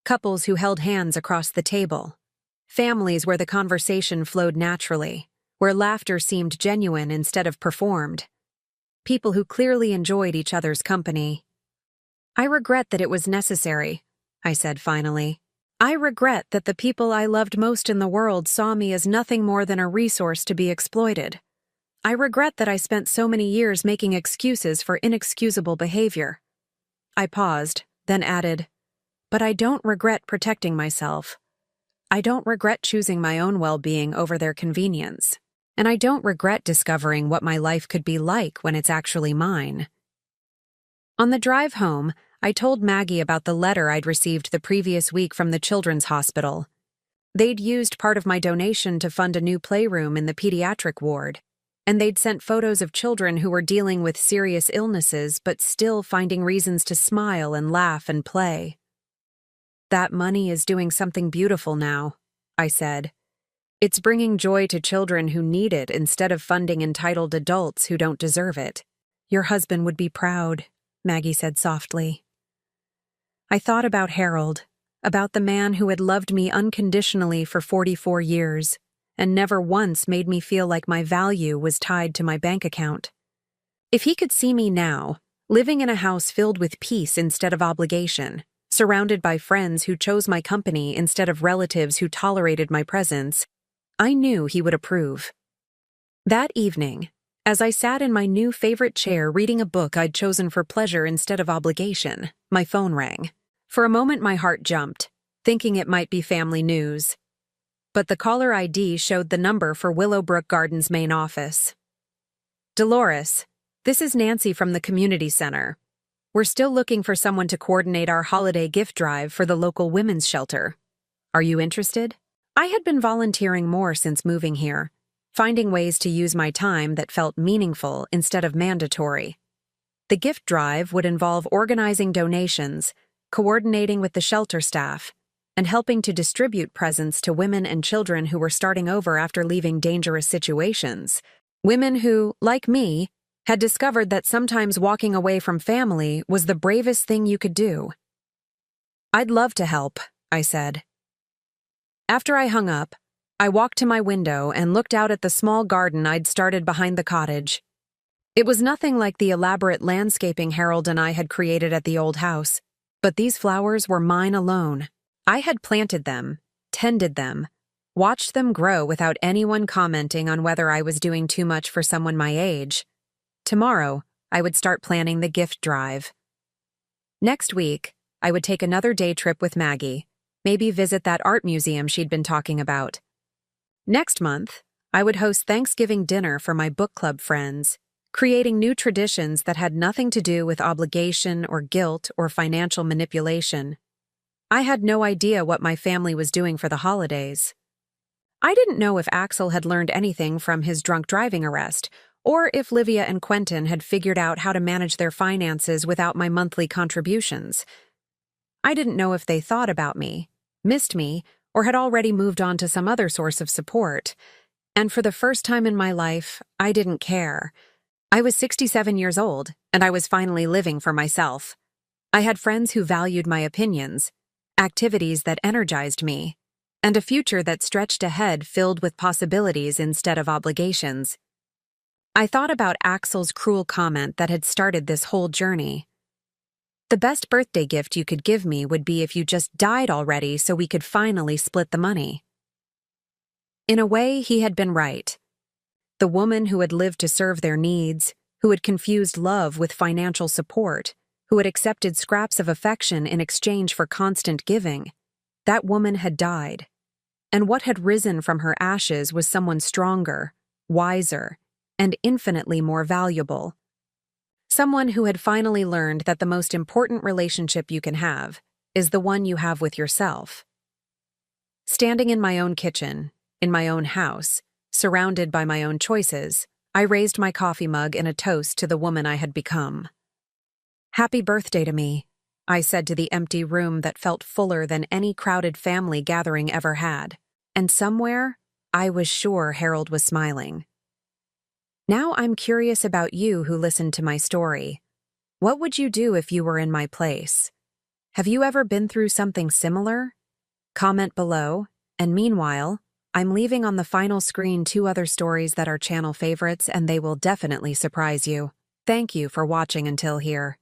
Couples who held hands across the table. Families where the conversation flowed naturally, where laughter seemed genuine instead of performed. People who clearly enjoyed each other's company. I regret that it was necessary, I said finally. I regret that the people I loved most in the world saw me as nothing more than a resource to be exploited. I regret that I spent so many years making excuses for inexcusable behavior. I paused, then added, but I don't regret protecting myself. I don't regret choosing my own well-being over their convenience. And I don't regret discovering what my life could be like when it's actually mine. On the drive home, I told Maggie about the letter I'd received the previous week from the children's hospital. They'd used part of my donation to fund a new playroom in the pediatric ward, and they'd sent photos of children who were dealing with serious illnesses but still finding reasons to smile and laugh and play. That money is doing something beautiful now, I said. It's bringing joy to children who need it instead of funding entitled adults who don't deserve it. Your husband would be proud, Maggie said softly. I thought about Harold, about the man who had loved me unconditionally for 44 years, and never once made me feel like my value was tied to my bank account. If he could see me now, living in a house filled with peace instead of obligation, surrounded by friends who chose my company instead of relatives who tolerated my presence, I knew he would approve. That evening, as I sat in my new favorite chair reading a book I'd chosen for pleasure instead of obligation, my phone rang. For a moment my heart jumped, thinking it might be family news. But the caller ID showed the number for Willowbrook Gardens' main office. Dolores, this is Nancy from the community center. We're still looking for someone to coordinate our holiday gift drive for the local women's shelter. Are you interested? I had been volunteering more since moving here, finding ways to use my time that felt meaningful instead of mandatory. The gift drive would involve organizing donations, coordinating with the shelter staff, and helping to distribute presents to women and children who were starting over after leaving dangerous situations. Women who, like me, had discovered that sometimes walking away from family was the bravest thing you could do. I'd love to help, I said. After I hung up, I walked to my window and looked out at the small garden I'd started behind the cottage. It was nothing like the elaborate landscaping Harold and I had created at the old house, but these flowers were mine alone. I had planted them, tended them, watched them grow without anyone commenting on whether I was doing too much for someone my age. Tomorrow, I would start planning the gift drive. Next week, I would take another day trip with Maggie, maybe visit that art museum she'd been talking about. Next month, I would host Thanksgiving dinner for my book club friends, creating new traditions that had nothing to do with obligation or guilt or financial manipulation. I had no idea what my family was doing for the holidays. I didn't know if Axel had learned anything from his drunk driving arrest, or if Livia and Quentin had figured out how to manage their finances without my monthly contributions. I didn't know if they thought about me, missed me, or had already moved on to some other source of support. And for the first time in my life, I didn't care. I was 67 years old, and I was finally living for myself. I had friends who valued my opinions, activities that energized me, and a future that stretched ahead filled with possibilities instead of obligations. I thought about Axel's cruel comment that had started this whole journey. The best birthday gift you could give me would be if you just died already so we could finally split the money. In a way, he had been right. The woman who had lived to serve their needs, who had confused love with financial support, who had accepted scraps of affection in exchange for constant giving, that woman had died. And what had risen from her ashes was someone stronger, wiser, and infinitely more valuable. Someone who had finally learned that the most important relationship you can have is the one you have with yourself. Standing in my own kitchen, in my own house, surrounded by my own choices, I raised my coffee mug in a toast to the woman I had become. "Happy birthday to me," I said to the empty room that felt fuller than any crowded family gathering ever had. And somewhere, I was sure Harold was smiling. Now I'm curious about you who listened to my story. What would you do if you were in my place? Have you ever been through something similar? Comment below, and meanwhile, I'm leaving on the final screen 2 other stories that are channel favorites and they will definitely surprise you. Thank you for watching until here.